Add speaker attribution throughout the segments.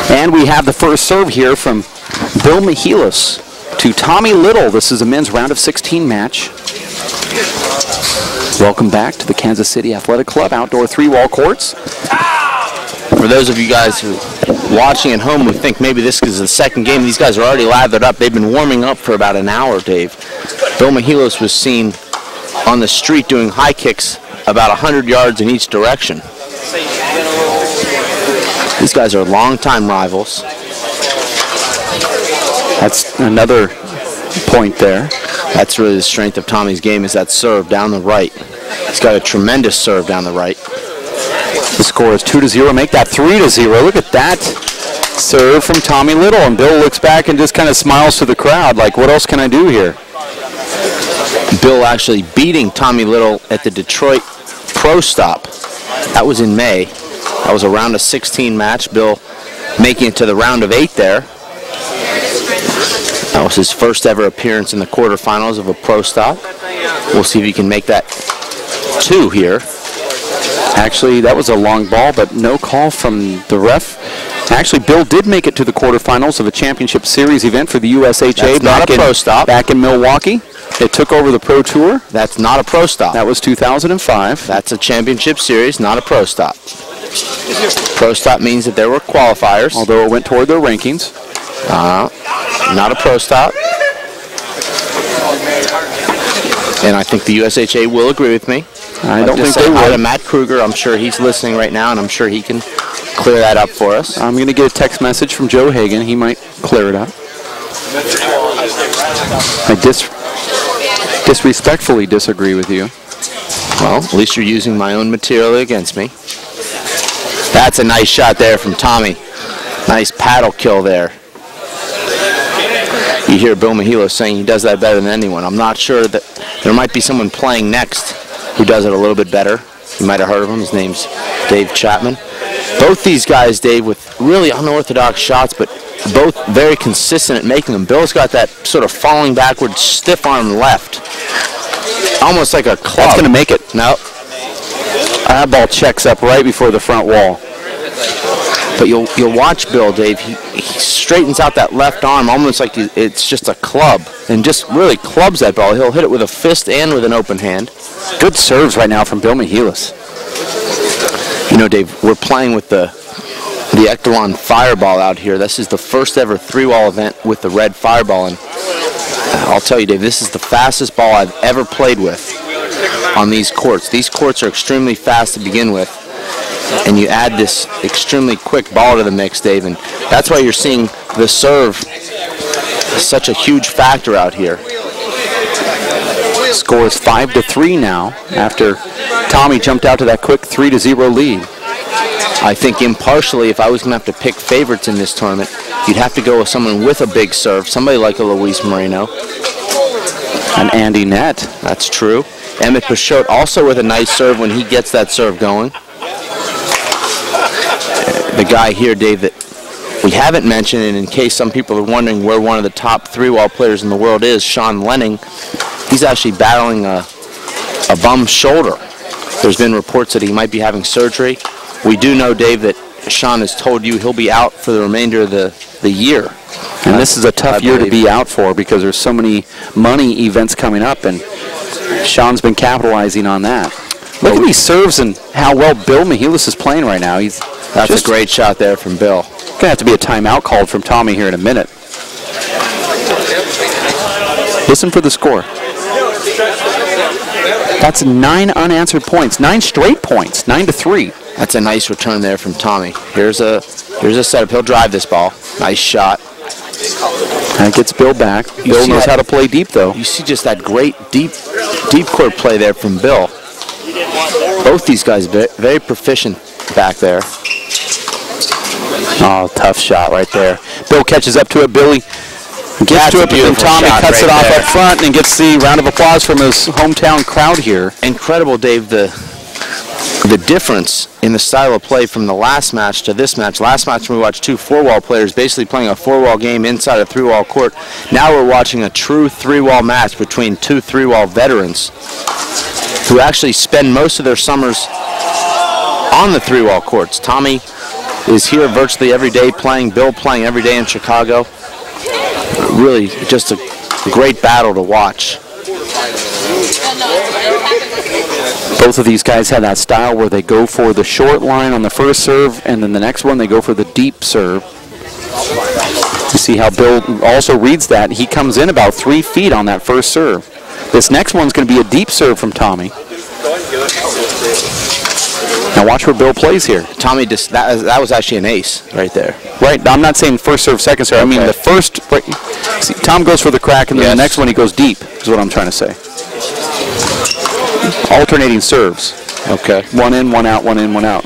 Speaker 1: And we have the first serve here from Bill Mehilos to Tommy Little. This is a men's round of 16 match. Welcome back to the Kansas City Athletic Club outdoor 3-wall courts.
Speaker 2: For those of you guys who are watching at home who think maybe this is the second game, these guys are already lathered up. They've been warming up for about an hour, Dave. Bill Mehilos was seen on the street doing high kicks about 100 yards in each direction. These guys are longtime rivals.
Speaker 1: That's another point there.
Speaker 2: That's really the strength of Tommy's game, is that serve down the right. He's got a tremendous serve down the right.
Speaker 1: The score is 2-0. Make that 3-0. Look at that serve from Tommy Little. And Bill looks back and just kind of smiles to the crowd like, what else can I do here?
Speaker 2: Bill actually beating Tommy Little at the Detroit Pro Stop. That was in May. That was a round of 16 match. Bill making it to the round of 8 there. That was his first ever appearance in the quarterfinals of a Pro Stop. We'll see if he can make that 2 here.
Speaker 1: Actually, that was a long ball, but no call from the ref. Actually, Bill did make it to the quarterfinals of a championship series event for the USHA.
Speaker 2: That's not a Pro Stop.
Speaker 1: Back in Milwaukee. It took over the Pro Tour.
Speaker 2: That's not a Pro Stop.
Speaker 1: That was 2005.
Speaker 2: That's a championship series, not a Pro Stop. Pro Stop means that there were qualifiers.
Speaker 1: Although it went toward their rankings.
Speaker 2: Not a Pro Stop. And I think the USHA will agree with me.
Speaker 1: I don't think they
Speaker 2: would.
Speaker 1: would.
Speaker 2: Matt Kruger, I'm sure he's listening right now, and I'm sure he can clear that up for us.
Speaker 1: I'm going to get a text message from Joe Hagan. He might clear it up. I disrespectfully disagree with you.
Speaker 2: Well, at least you're using my own material against me. That's a nice shot there from Tommy. Nice paddle kill there. You hear Bill Mehilos saying he does that better than anyone. I'm not sure that there might be someone playing next who does it a little bit better. You might have heard of him. His name's Dave Chapman. Both these guys, Dave, with really unorthodox shots, but both very consistent at making them. Bill's got that sort of falling backward, stiff arm left. Almost like a club.
Speaker 1: That's going to make it.
Speaker 2: No.
Speaker 1: That ball checks up right before the front wall.
Speaker 2: But you'll watch Bill, Dave. He straightens out that left arm almost like it's just a club, and just really clubs that ball. He'll hit it with a fist and with an open hand.
Speaker 1: Good serves right now from Bill Mehilos.
Speaker 2: You know, Dave, we're playing with the Ektelon Fireball out here. This is the first ever 3-wall event with the red Fireball, and I'll tell you, Dave, this is the fastest ball I've ever played with on these courts. These courts are extremely fast to begin with, and you add this extremely quick ball to the mix, Dave, and that's why you're seeing the serve such a huge factor out here.
Speaker 1: Score is 5-3 now after Tommy jumped out to that quick 3-0 lead.
Speaker 2: I think impartially, if I was going to have to pick favorites in this tournament, you'd have to go with someone with a big serve, somebody like a Luis Moreno.
Speaker 1: And Andy Nett.
Speaker 2: That's true. Emmett Peixoto also with a nice serve when he gets that serve going. The guy here, Dave, that we haven't mentioned, and in case some people are wondering where one of the top 3-wall players in the world is, Sean Lenning, he's actually battling a bum shoulder. There's been reports that he might be having surgery. We do know, Dave, that Sean has told you he'll be out for the remainder of the year.
Speaker 1: And this is a tough year to be out for because there's so many money events coming up, and Sean's been capitalizing on that. Look at these serves and how well Bill Mehilos is playing right now.
Speaker 2: That's a great shot there from Bill.
Speaker 1: Going to have to be a timeout called from Tommy here in a minute. Listen for the score. That's 9 unanswered points, 9 straight points, 9-3.
Speaker 2: That's a nice return there from Tommy. Here's a setup. He'll drive this ball. Nice shot.
Speaker 1: That gets Bill back. Bill knows how to play deep, though.
Speaker 2: You see just that great deep court play there from Bill. Both these guys very proficient back there.
Speaker 1: Oh, tough shot right there. Bill catches up to it. Billy gets to it, but then Tommy cuts it off up front and gets the round of applause from his hometown crowd here.
Speaker 2: Incredible, Dave, the difference in the style of play from the last match to this match. Last match we watched 2 4-wall players basically playing a 4-wall game inside a 3-wall court. Now we're watching a true 3-wall match between 2 3-wall veterans who actually spend most of their summers on the 3-wall courts. Tommy is here virtually every day playing. Bill playing every day in Chicago. Really just a great battle to watch.
Speaker 1: Both of these guys have that style where they go for the short line on the first serve, and then the next one they go for the deep serve. You see how Bill also reads that. He comes in about 3 feet on that first serve. This next one's going to be a deep serve from Tommy. Now watch where Bill plays here.
Speaker 2: Tommy, that was actually an ace right there.
Speaker 1: Right, I'm not saying first serve, second serve. I mean the first, see, Tom goes for the crack, and then the next one he goes deep, is what I'm trying to say. Alternating serves.
Speaker 2: Okay.
Speaker 1: One in, one out, one in, one out.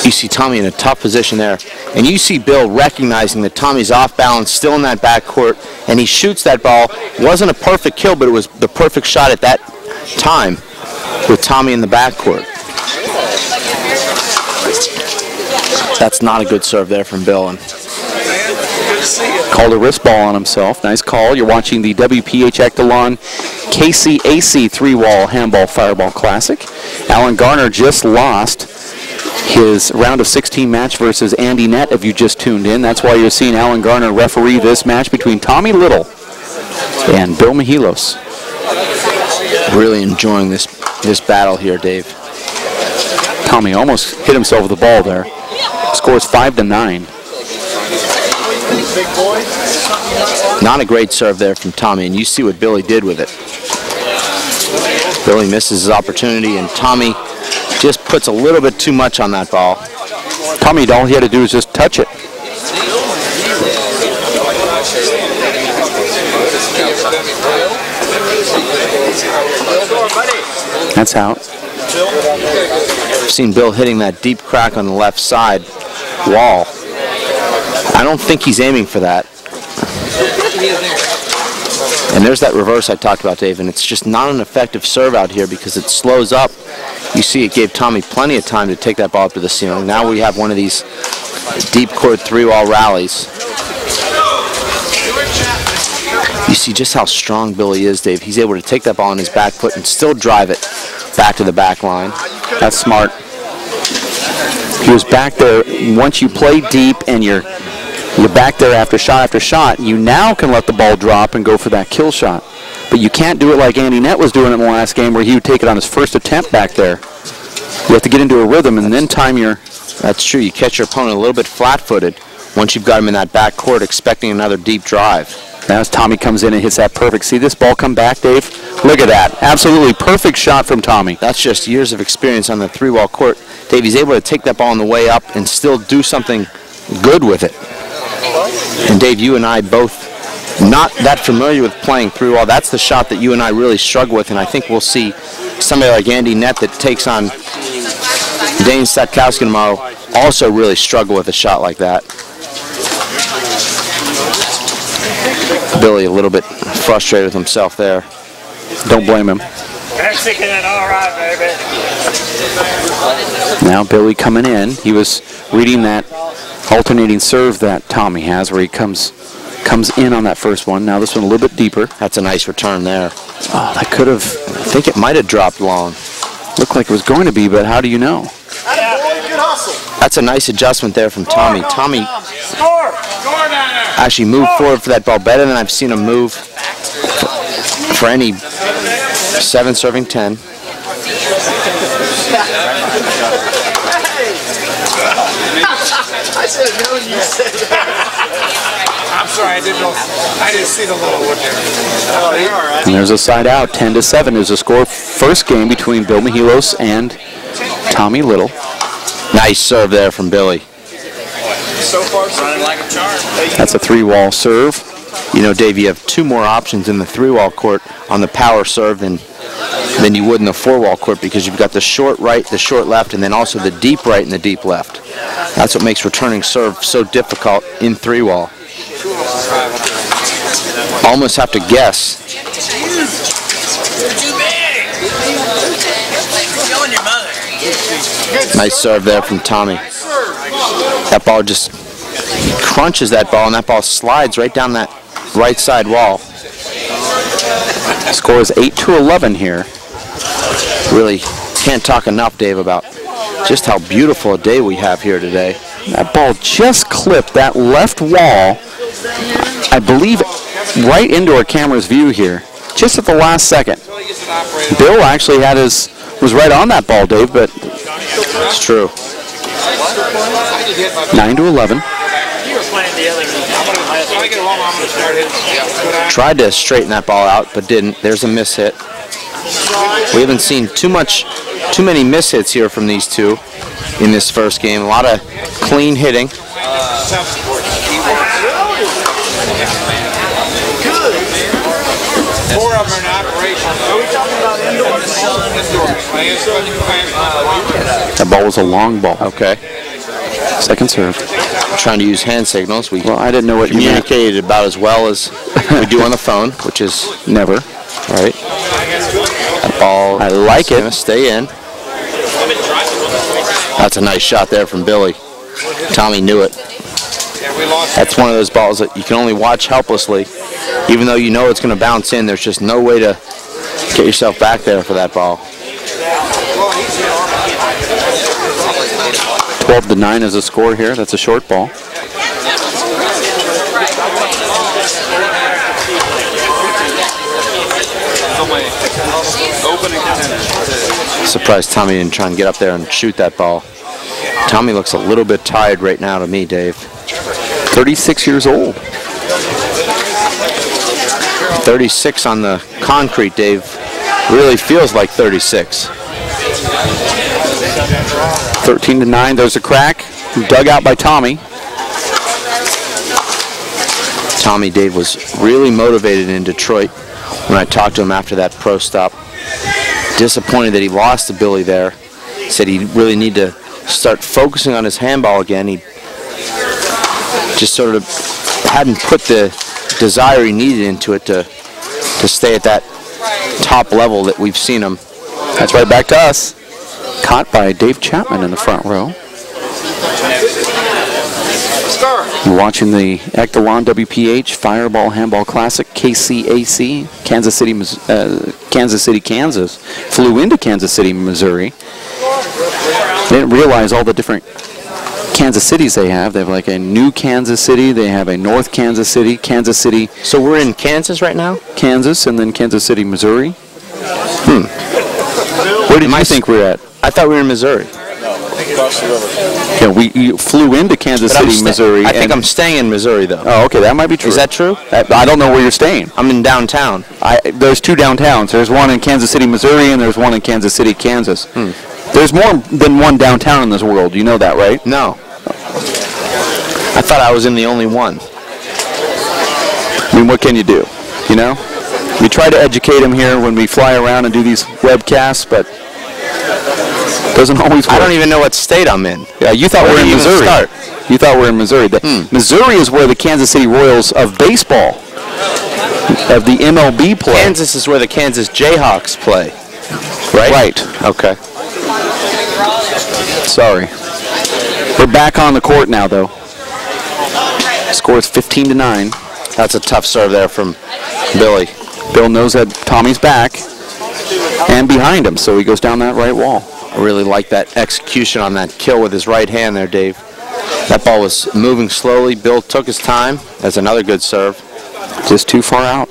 Speaker 2: You see Tommy in a tough position there. And you see Bill recognizing that Tommy's off balance, still in that backcourt, and he shoots that ball. Wasn't a perfect kill, but it was the perfect shot at that time with Tommy in the backcourt. That's not a good serve there from Bill. And
Speaker 1: called a wrist ball on himself. Nice call. You're watching the Wph Ektelon Kcac 3-wall Handball Fireball Classic. Alan Garner just lost his round of 16 match versus Andy Nett, if you just tuned in. That's why you're seeing Alan Garner referee this match between Tommy Little and Bill Mehilos.
Speaker 2: Really enjoying this battle here, Dave.
Speaker 1: Tommy almost hit himself with the ball there. Scores 5-9.
Speaker 2: Not a great serve there from Tommy, and you see what Billy did with it. Billy misses his opportunity, and Tommy just puts a little bit too much on that ball.
Speaker 1: Tommy, all he had to do was just touch it. That's out.
Speaker 2: I've seen Bill hitting that deep crack on the left side wall. I don't think he's aiming for that. And there's that reverse I talked about, Dave, and it's just not an effective serve out here because it slows up. You see it gave Tommy plenty of time to take that ball up to the ceiling. Now we have one of these deep court 3-wall rallies. You see just how strong Billy is, Dave. He's able to take that ball on his back foot and still drive it back to the back line.
Speaker 1: That's smart. He was back there. Once you play deep and you're back there after shot, you now can let the ball drop and go for that kill shot. But you can't do it like Andy Nett was doing in the last game where he would take it on his first attempt back there. You have to get into a rhythm and then time your...
Speaker 2: That's true. You catch your opponent a little bit flat-footed once you've got him in that back court expecting another deep drive.
Speaker 1: Now as Tommy comes in and hits that perfect. See this ball come back, Dave? Look at that. Absolutely perfect shot from Tommy.
Speaker 2: That's just years of experience on the 3-wall court. Dave, he's able to take that ball on the way up and still do something good with it. And Dave, you and I both not that familiar with playing 3-wall. That's the shot that you and I really struggle with, and I think we'll see somebody like Andy Nett that takes on Dane Statkowski tomorrow also really struggle with a shot like that. Billy a little bit frustrated with himself there.
Speaker 1: Don't blame him.
Speaker 3: All right, baby.
Speaker 1: Now Billy coming in. He was reading that alternating serve that Tommy has where he comes in on that first one. Now this one a little bit deeper.
Speaker 2: That's a nice return there.
Speaker 1: Oh, that could have...
Speaker 2: I think it might have dropped long.
Speaker 1: Looked like it was going to be, but how do you know?
Speaker 2: That's a nice adjustment there from Tommy. Tommy actually moved forward for that ball better than I've seen him move for any 7 serving 10.
Speaker 3: I should have known you said that. I'm sorry, I didn't see the little one there.
Speaker 1: And there's a side out, 10-7 is the score. First game between Bill Mehilos and Tommy Little.
Speaker 2: Nice serve there from Billy.
Speaker 3: So far, running like a charm.
Speaker 1: That's a 3-wall serve.
Speaker 2: You know, Dave, you have 2 more options in the 3-wall court on the power serve than you would in the 4-wall court because you've got the short right, the short left, and then also the deep right and the deep left. That's what makes returning serve so difficult in 3-wall. Almost have to guess. Nice serve there from Tommy. That ball just crunches that ball, and that ball slides right down that right side wall.
Speaker 1: Score is 8-11 here.
Speaker 2: Really can't talk enough, Dave, about just how beautiful a day we have here today.
Speaker 1: That ball just clipped that left wall, I believe, right into our camera's view here, just at the last second. Bill actually was right on that ball, Dave, but
Speaker 2: it's true.
Speaker 1: 9-11.
Speaker 2: Tried to straighten that ball out, but didn't. There's a miss hit. We haven't seen too many miss hits here from these two in this first game. A lot of clean hitting.
Speaker 3: Four of them are in operation. Are we talking about indoor?
Speaker 1: That ball was a long ball.
Speaker 2: Okay.
Speaker 1: Second serve.
Speaker 2: Trying to use hand signals.
Speaker 1: Well, I didn't know what you
Speaker 2: communicated about as well as we do on the phone, which is
Speaker 1: never.
Speaker 2: Right. That ball,
Speaker 1: I like it.
Speaker 2: Gonna stay in. That's a nice shot there from Billy. Tommy knew it. That's one of those balls that you can only watch helplessly. Even though you know it's going to bounce in, there's just no way to get yourself back there for that ball.
Speaker 1: 12-9 is a score here. That's a short ball.
Speaker 2: Surprised Tommy didn't try and get up there and shoot that ball. Tommy looks a little bit tired right now to me, Dave.
Speaker 1: 36 years old.
Speaker 2: 36 on the concrete, Dave. Really feels like 36.
Speaker 1: 13-9. There's a crack. Dug out by Tommy.
Speaker 2: Tommy, Dave, was really motivated in Detroit when I talked to him after that pro stop. Disappointed that he lost to Billy there. Said he really need to start focusing on his handball again. He just sort of hadn't put the desire he needed into it to stay at that top level that we've seen him.
Speaker 1: That's right back to us. Caught by Dave Chapman in the front row. You're watching the Ektelon Wph Fireball Handball Classic, KCAC, Kansas City, Kansas. Flew into Kansas City, Missouri. They didn't realize all the different Kansas Cities they have. They have like a new Kansas City, they have a North Kansas City, Kansas City.
Speaker 2: So we're in Kansas right now?
Speaker 1: Kansas, and then Kansas City, Missouri. Where did you think we're at?
Speaker 2: I thought we were in Missouri.
Speaker 1: Yeah, we flew into Kansas City, Missouri.
Speaker 2: I think I'm staying in Missouri, though.
Speaker 1: Oh, okay, that might be true.
Speaker 2: Is that true?
Speaker 1: I don't know where you're staying.
Speaker 2: I'm in downtown.
Speaker 1: There's two downtowns. There's one in Kansas City, Missouri, and there's one in Kansas City, Kansas. There's more than one downtown in this world. You know that, right?
Speaker 2: No. I thought I was in the only one.
Speaker 1: I mean, what can you do? You know? We try to educate them here when we fly around and do these webcasts, but it doesn't always work.
Speaker 2: I don't even know what state I'm in.
Speaker 1: Yeah, you thought we're in Missouri. You thought we're in Missouri. Missouri is where the Kansas City Royals of baseball, of the MLB play.
Speaker 2: Kansas is where the Kansas Jayhawks play, right?
Speaker 1: Right.
Speaker 2: Okay.
Speaker 1: Sorry. We're back on the court now, though. Score is 15-9.
Speaker 2: That's a tough serve there from Billy.
Speaker 1: Bill knows that Tommy's back and behind him, so he goes down that right wall.
Speaker 2: I really like that execution on that kill with his right hand there, Dave. That ball was moving slowly. Bill took his time. That's another good serve.
Speaker 1: Just too far out.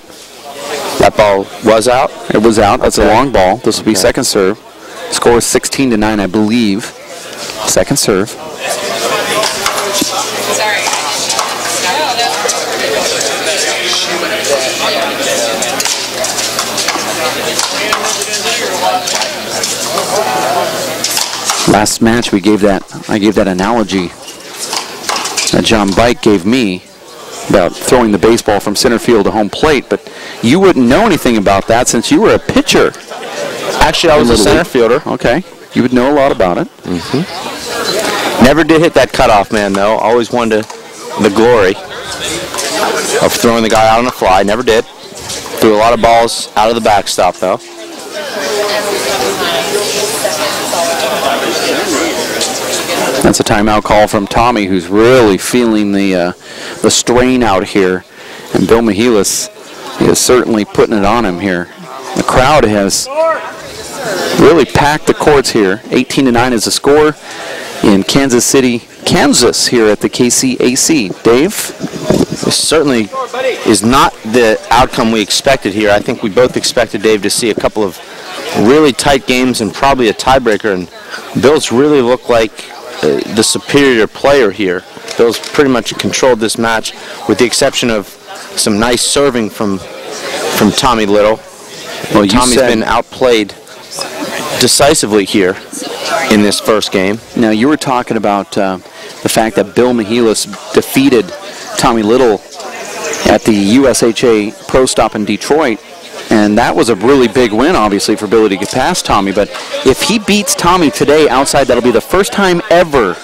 Speaker 2: That ball was out?
Speaker 1: It was out. That's a long ball. This will be second serve. Score is 16-9, I believe. Second serve.
Speaker 4: Sorry.
Speaker 1: Last match I gave that analogy that John Bike gave me about throwing the baseball from center field to home plate, but you wouldn't know anything about that since you were a pitcher.
Speaker 2: Actually, I was a center fielder.
Speaker 1: Okay. You would know a lot about it.
Speaker 2: Never did hit that cutoff man, though. Always wanted the glory of throwing the guy out on a fly. Never did. Threw a lot of balls out of the backstop, though.
Speaker 1: That's a timeout call from Tommy, who's really feeling the strain out here. And Bill Mehilos is certainly putting it on him here. The crowd has really packed the courts here. 18-9 is the score in Kansas City, Kansas, here at the KCAC. Dave?
Speaker 2: This certainly is not the outcome we expected here. I think we both expected, Dave, to see a couple of really tight games and probably a tiebreaker, and Bills really look like the superior player here. Bills pretty much controlled this match with the exception of some nice serving from Tommy Little. Well, Tommy's been outplayed decisively here in this first game.
Speaker 1: Now, you were talking about the fact that Bill Mehilos defeated Tommy Little at the USHA Pro Stop in Detroit, and that was a really big win, obviously, for Billy to get past Tommy. But if he beats Tommy today outside, that'll be the first time ever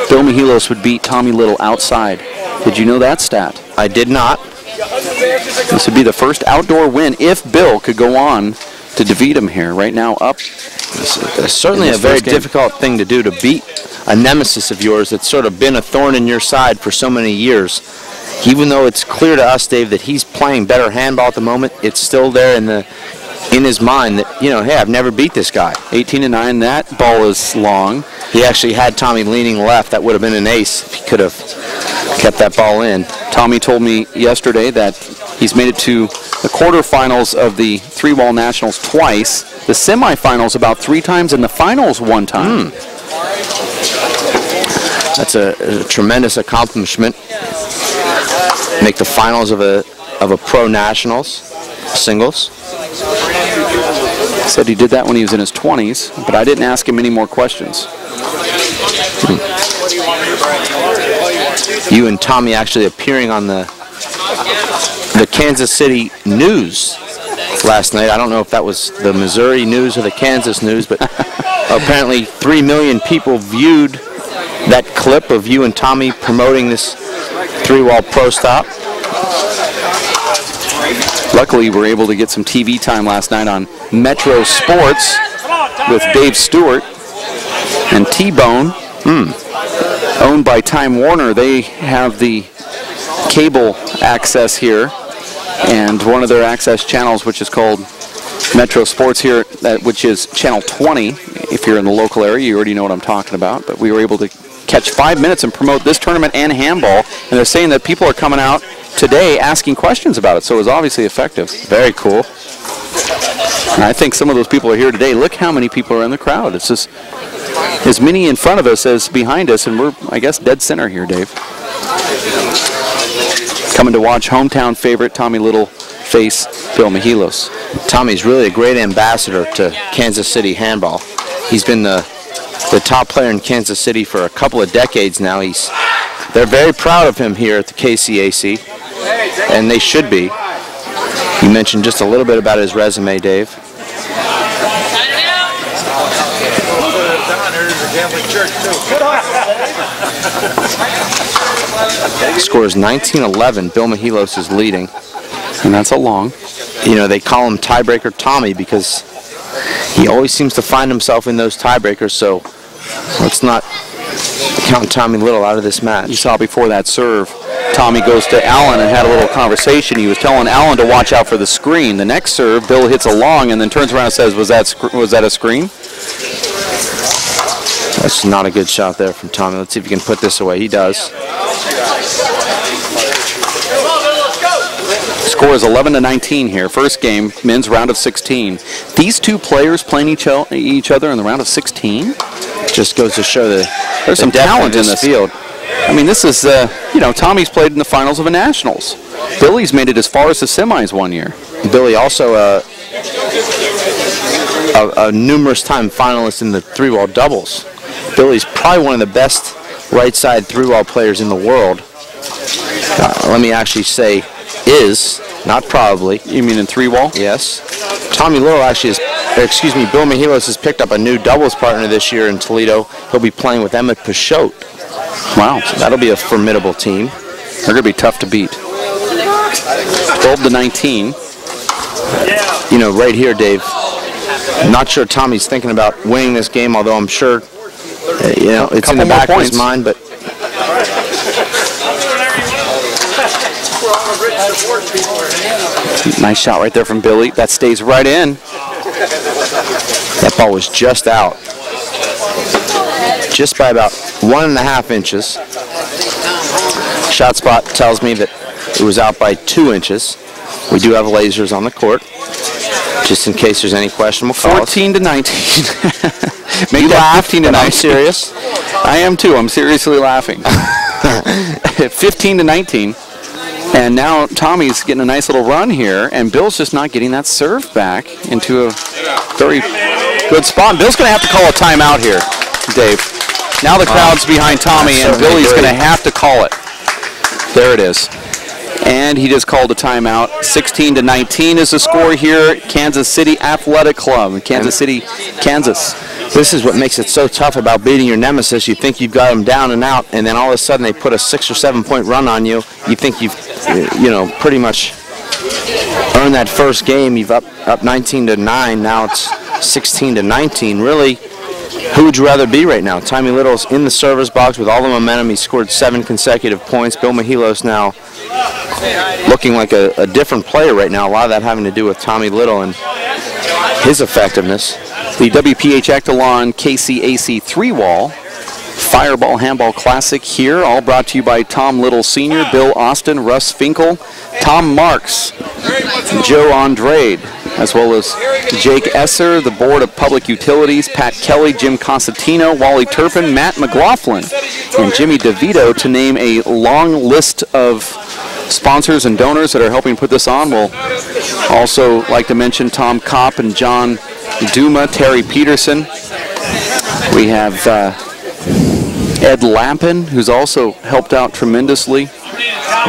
Speaker 1: Bill Mehilos would beat Tommy Little outside. Did you know that stat?
Speaker 2: I did not.
Speaker 1: This would be the first outdoor win if Bill could go on to defeat him here. Right now up.
Speaker 2: It's certainly a very difficult thing to do, to beat a nemesis of yours that's sort of been a thorn in your side for so many years. Even though it's clear to us, Dave, that he's playing better handball at the moment, it's still there in his mind that, you know, hey, I've never beat this guy.
Speaker 1: 18-9, that ball is long.
Speaker 2: He actually had Tommy leaning left. That would have been an ace if he could have kept that ball in.
Speaker 1: Tommy told me yesterday that he's made it to the quarterfinals of the three-wall nationals twice, the semifinals about 3 times, and the finals 1 time.
Speaker 2: That's a tremendous accomplishment. Make the finals of a pro nationals singles.
Speaker 1: Said he did that when he was in his 20s, but I didn't ask him any more questions.
Speaker 2: You and Tommy actually appearing on the Kansas City News last night. I don't know if that was the Missouri News or the Kansas News, but apparently 3 million people viewed that clip of you and Tommy promoting this three-wall pro stop.
Speaker 1: Luckily, we were able to get some TV time last night on Metro Sports with Dave Stewart and T-Bone, owned by Time Warner. They have the cable access here, and one of their access channels, which is called Metro Sports here, which is channel 20. If you're in the local area, you already know what I'm talking about. But we were able to catch 5 minutes and promote this tournament and handball, and they're saying that people are coming out today asking questions about it, so it was obviously effective.
Speaker 2: Very cool.
Speaker 1: And I think some of those people are here today. Look how many people are in the crowd. It's just as many in front of us as behind us, and we're, I guess, dead center here, Dave. Coming to watch hometown favorite Tommy Little face Bill Mehilos.
Speaker 2: Tommy's really a great ambassador to Kansas City handball. He's been the top player in Kansas City for a couple of decades now. They're very proud of him here at the KCAC, and they should be. You mentioned just a little bit about his resume, Dave. The score is 19-11. Bill Mehilos is leading.
Speaker 1: And that's a long.
Speaker 2: You know, they call him Tiebreaker Tommy because he always seems to find himself in those tiebreakers, so let's not count Tommy Little out of this match.
Speaker 1: You saw before that serve, Tommy goes to Allen and had a little conversation. He was telling Allen to watch out for the screen. The next serve, Bill hits a long and then turns around and says, was that a screen?
Speaker 2: That's not a good shot there from Tommy. Let's see if he can put this away. He does.
Speaker 1: Score is 11-19 here. First game, men's round of 16. These two players playing each other in the round of 16?
Speaker 2: Just goes to show that
Speaker 1: there's some talent in this field. I mean, this is, you know, Tommy's played in the finals of a Nationals. Billy's made it as far as the semis one year.
Speaker 2: Billy also a numerous time finalist in the three-wall doubles. Billy's probably one of the best right-side three-wall players in the world. Let me actually say is, not probably.
Speaker 1: You mean in three-wall?
Speaker 2: Yes. Tommy Little actually is, Bill Mehilos has picked up a new doubles partner this year in Toledo. He'll be playing with Emmett Peixote.
Speaker 1: Wow.
Speaker 2: So that'll be a formidable team.
Speaker 1: They're going to be tough to beat. 12-19.
Speaker 2: You know, right here, Dave, I'm not sure Tommy's thinking about winning this game, although I'm sure, you know, it's in the back of his mind, but
Speaker 1: nice shot right there from Billy. That stays right in.
Speaker 2: That ball was just out. Just by about 1.5 inches. Shot spot tells me that it was out by 2 inches. We do have lasers on the court, just in case there's any questionable calls.
Speaker 1: 14 to 19. Make that 15 to 19.
Speaker 2: I'm serious.
Speaker 1: I am too. I'm seriously laughing. 15 to 19. And now Tommy's getting a nice little run here, and Bill's just not getting that serve back into a very good spot. Bill's going to have to call a timeout here, Dave. Now the crowd's behind Tommy, and Billy's going to have to call it. There it is. And he just called a timeout. 16 to 19 is the score here at Kansas City Athletic Club, Kansas City, Kansas.
Speaker 2: This is what makes it so tough about beating your nemesis. You think you've got them down and out, and then all of a sudden they put a 6 or 7 point run on you. You think you've, pretty much earned that first game. You've up 19 to 9. Now it's 16 to 19. Really, who would you rather be right now? Tommy Little's in the service box with all the momentum. He scored 7 consecutive points. Bill Mehilos now looking like a different player right now. A lot of that having to do with Tommy Little and his effectiveness.
Speaker 1: The Wph Ektelon Kcac 3-wall Fireball Handball Classic here, all brought to you by Tom Little Sr., Bill Austin, Russ Finkel, Tom Marks, Joe Andrade, as well as Jake Esser, the Board of Public Utilities, Pat Kelly, Jim Constantino, Wally Turpin, Matt McLaughlin, and Jimmy DeVito, to name a long list of sponsors and donors that are helping put this on. We'll also like to mention Tom Kopp and John Duma, Terry Peterson. We have Ed Lampin, who's also helped out tremendously.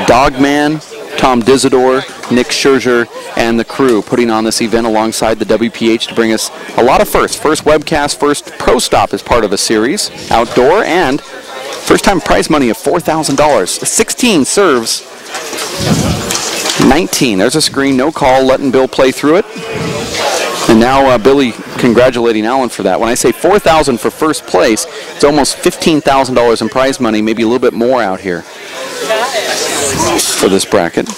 Speaker 1: Dogman, Tom Dizador, Nick Scherzer, and the crew putting on this event alongside the WPH to bring us a lot of firsts. First webcast, first pro stop as part of a series, outdoor, and first time prize money of $4,000. 16 serves, 19. There's a screen, no call, letting Bill play through it. And now Billy congratulating Alan for that. When I say $4,000 for first place, it's almost $15,000 in prize money, maybe a little bit more out here for this bracket.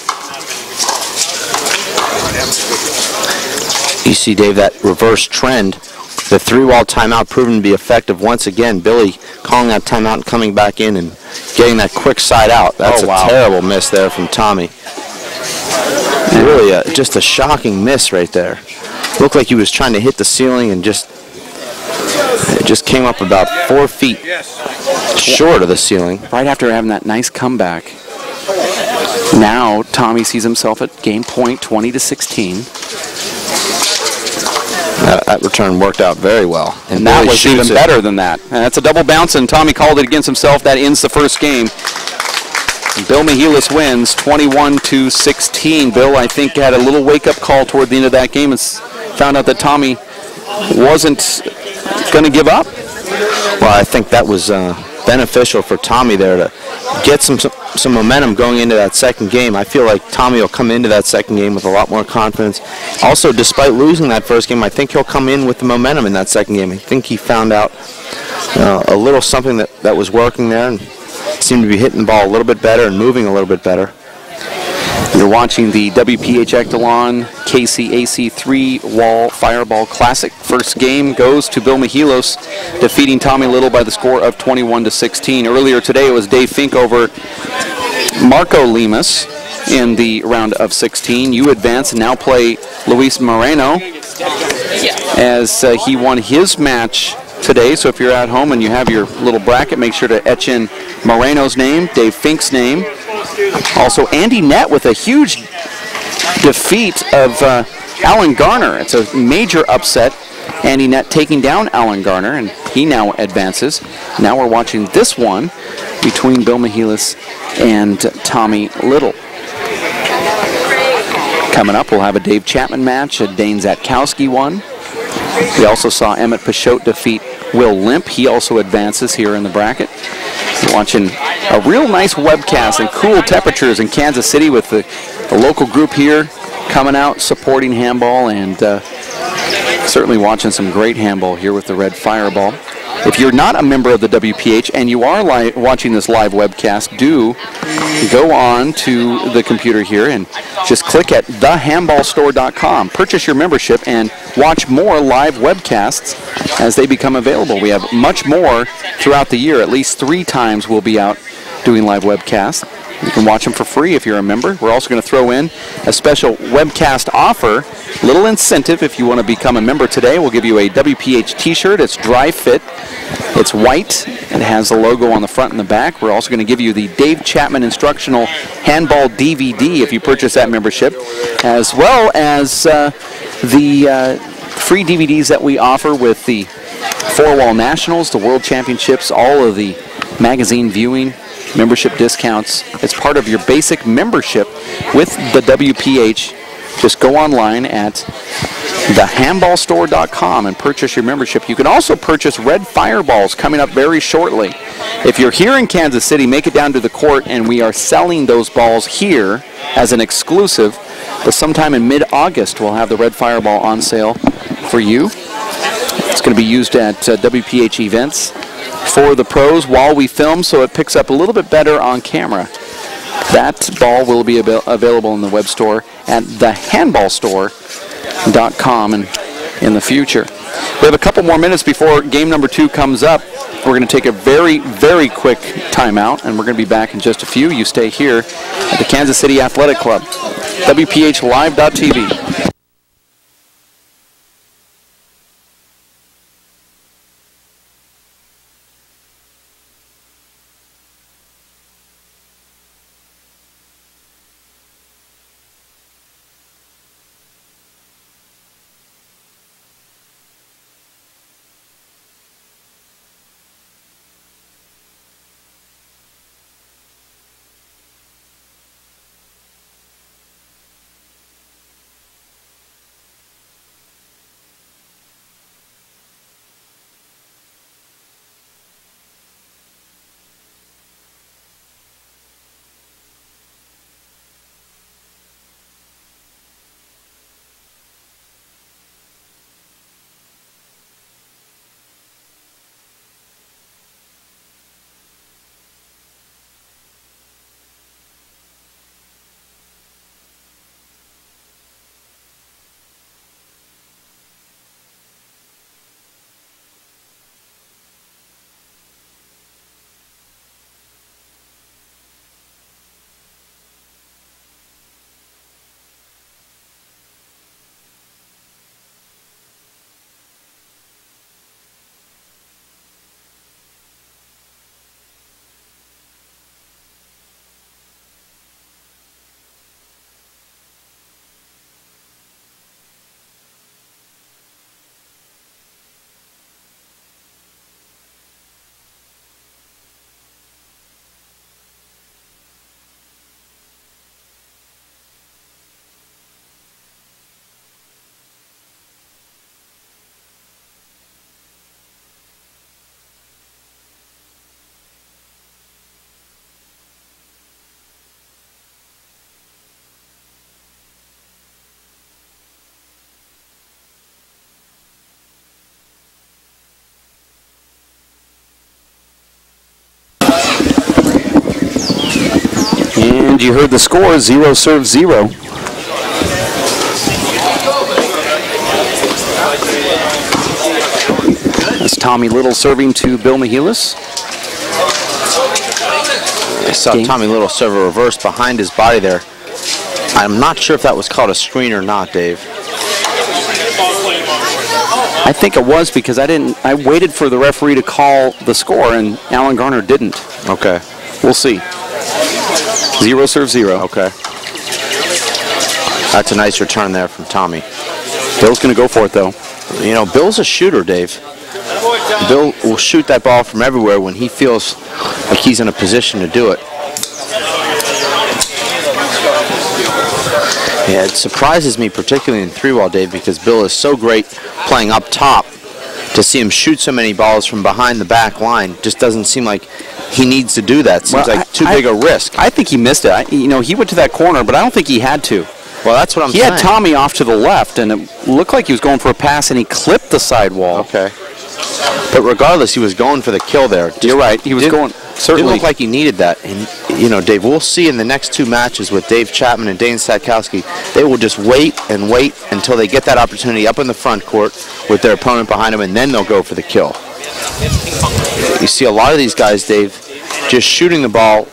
Speaker 2: You see, Dave, that reverse trend, the 3-wall timeout proven to be effective once again. Billy calling that timeout and coming back in and getting that quick side out. That's a terrible miss there from Tommy. Really, just a shocking miss right there. Looked like he was trying to hit the ceiling and it just came up about 4 feet short of the ceiling.
Speaker 1: Right after having that nice comeback. Now Tommy sees himself at game point, 20 to 16.
Speaker 2: That return worked out very well.
Speaker 1: And that was even better than that. And that's a double bounce, and Tommy called it against himself. That ends the first game. Bill Mehilos wins 21 to 16. Bill, I think, had a little wake-up call toward the end of that game and found out that Tommy wasn't going to give up.
Speaker 2: Well, I think that was beneficial for Tommy there to get some momentum going into that second game. I feel like Tommy will come into that second game with a lot more confidence. Also, despite losing that first game, I think he'll come in with the momentum in that second game. I think he found out a little something that was working there and seemed to be hitting the ball a little bit better and moving a little bit better.
Speaker 1: You're watching the Wph Ektelon Kcac 3-wall Fireball Classic. First game goes to Bill Mehilos, defeating Tommy Little by the score of 21 to 16. Earlier today it was Dave Fink over Marco Lemus in the round of 16. You advance and now play Luis Moreno as he won his match today. So if you're at home and you have your little bracket, make sure to etch in Moreno's name, Dave Fink's name. Also, Andy Nett with a huge defeat of Alan Garner. It's a major upset. Andy Nett taking down Alan Garner, and he now advances. Now we're watching this one between Bill Mehilos and Tommy Little. Coming up, we'll have a Dave Chapman match, a Dane Zatkowski one. We also saw Emmett Peixote defeat Will Limp. He also advances here in the bracket. We're watching a real nice webcast and cool temperatures in Kansas City with the local group here coming out supporting handball, and certainly watching some great handball here with the Red Fireball. If you're not a member of the WPH and you are watching this live webcast, do go on to the computer here and just click at thehandballstore.com. Purchase your membership and watch more live webcasts as they become available. We have much more throughout the year. At least 3 times we'll be out doing live webcasts. You can watch them for free if you're a member. We're also going to throw in a special webcast offer, little incentive if you want to become a member today. We'll give you a WPH t-shirt. It's dry fit. It's white. It has the logo on the front and the back. We're also going to give you the Dave Chapman Instructional Handball DVD if you purchase that membership, as well as the free DVDs that we offer with the 4-Wall Nationals, the World Championships, all of the magazine viewing, membership discounts. It's part of your basic membership with the WPH. Just go online at thehandballstore.com and purchase your membership. You can also purchase red fireballs coming up very shortly. If you're here in Kansas City, make it down to the court, and we are selling those balls here as an exclusive. But sometime in mid-August, we'll have the red fireball on sale for you. It's going to be used at WPH events for the pros while we film, so it picks up a little bit better on camera. That ball will be available in the web store at thehandballstore.com and in the future. We have a couple more minutes before game number 2 comes up. We're going to take a very, very quick timeout, and we're going to be back in just a few. You stay here at the Kansas City Athletic Club. WPHLive.tv. And you heard the score, 0 serve 0. That's Tommy Little serving to Bill Mehilos.
Speaker 2: I saw Tommy Little serve a reverse behind his body there. I'm not sure if that was called a screen or not, Dave.
Speaker 1: I think it was, because I waited for the referee to call the score, and Alan Garner didn't.
Speaker 2: Okay.
Speaker 1: We'll see. 0 serve 0.
Speaker 2: Okay. That's a nice return there from Tommy.
Speaker 1: Bill's going to go for it, though.
Speaker 2: You know, Bill's a shooter, Dave. Bill will shoot that ball from everywhere when he feels like he's in a position to do it. Yeah, it surprises me, particularly in 3-wall, Dave, because Bill is so great playing up top. To see him shoot so many balls from behind the back line just doesn't seem like he needs to do that. Seems like too big a risk.
Speaker 1: I think he missed it. He went to that corner, but I don't think he had to.
Speaker 2: Well, that's what I'm saying.
Speaker 1: He had Tommy off to the left, and it looked like he was going for a pass, and he clipped the sidewall.
Speaker 2: Okay. But regardless, he was going for the kill there.
Speaker 1: You're right. He was going. certainly
Speaker 2: didn't look like he needed that. And, you know, Dave, we'll see in the next 2 matches with Dave Chapman and Dane Satkowski, they will just wait and wait until they get that opportunity up in the front court with their opponent behind them, and then they'll go for the kill. You see a lot of these guys, Dave, just shooting the ball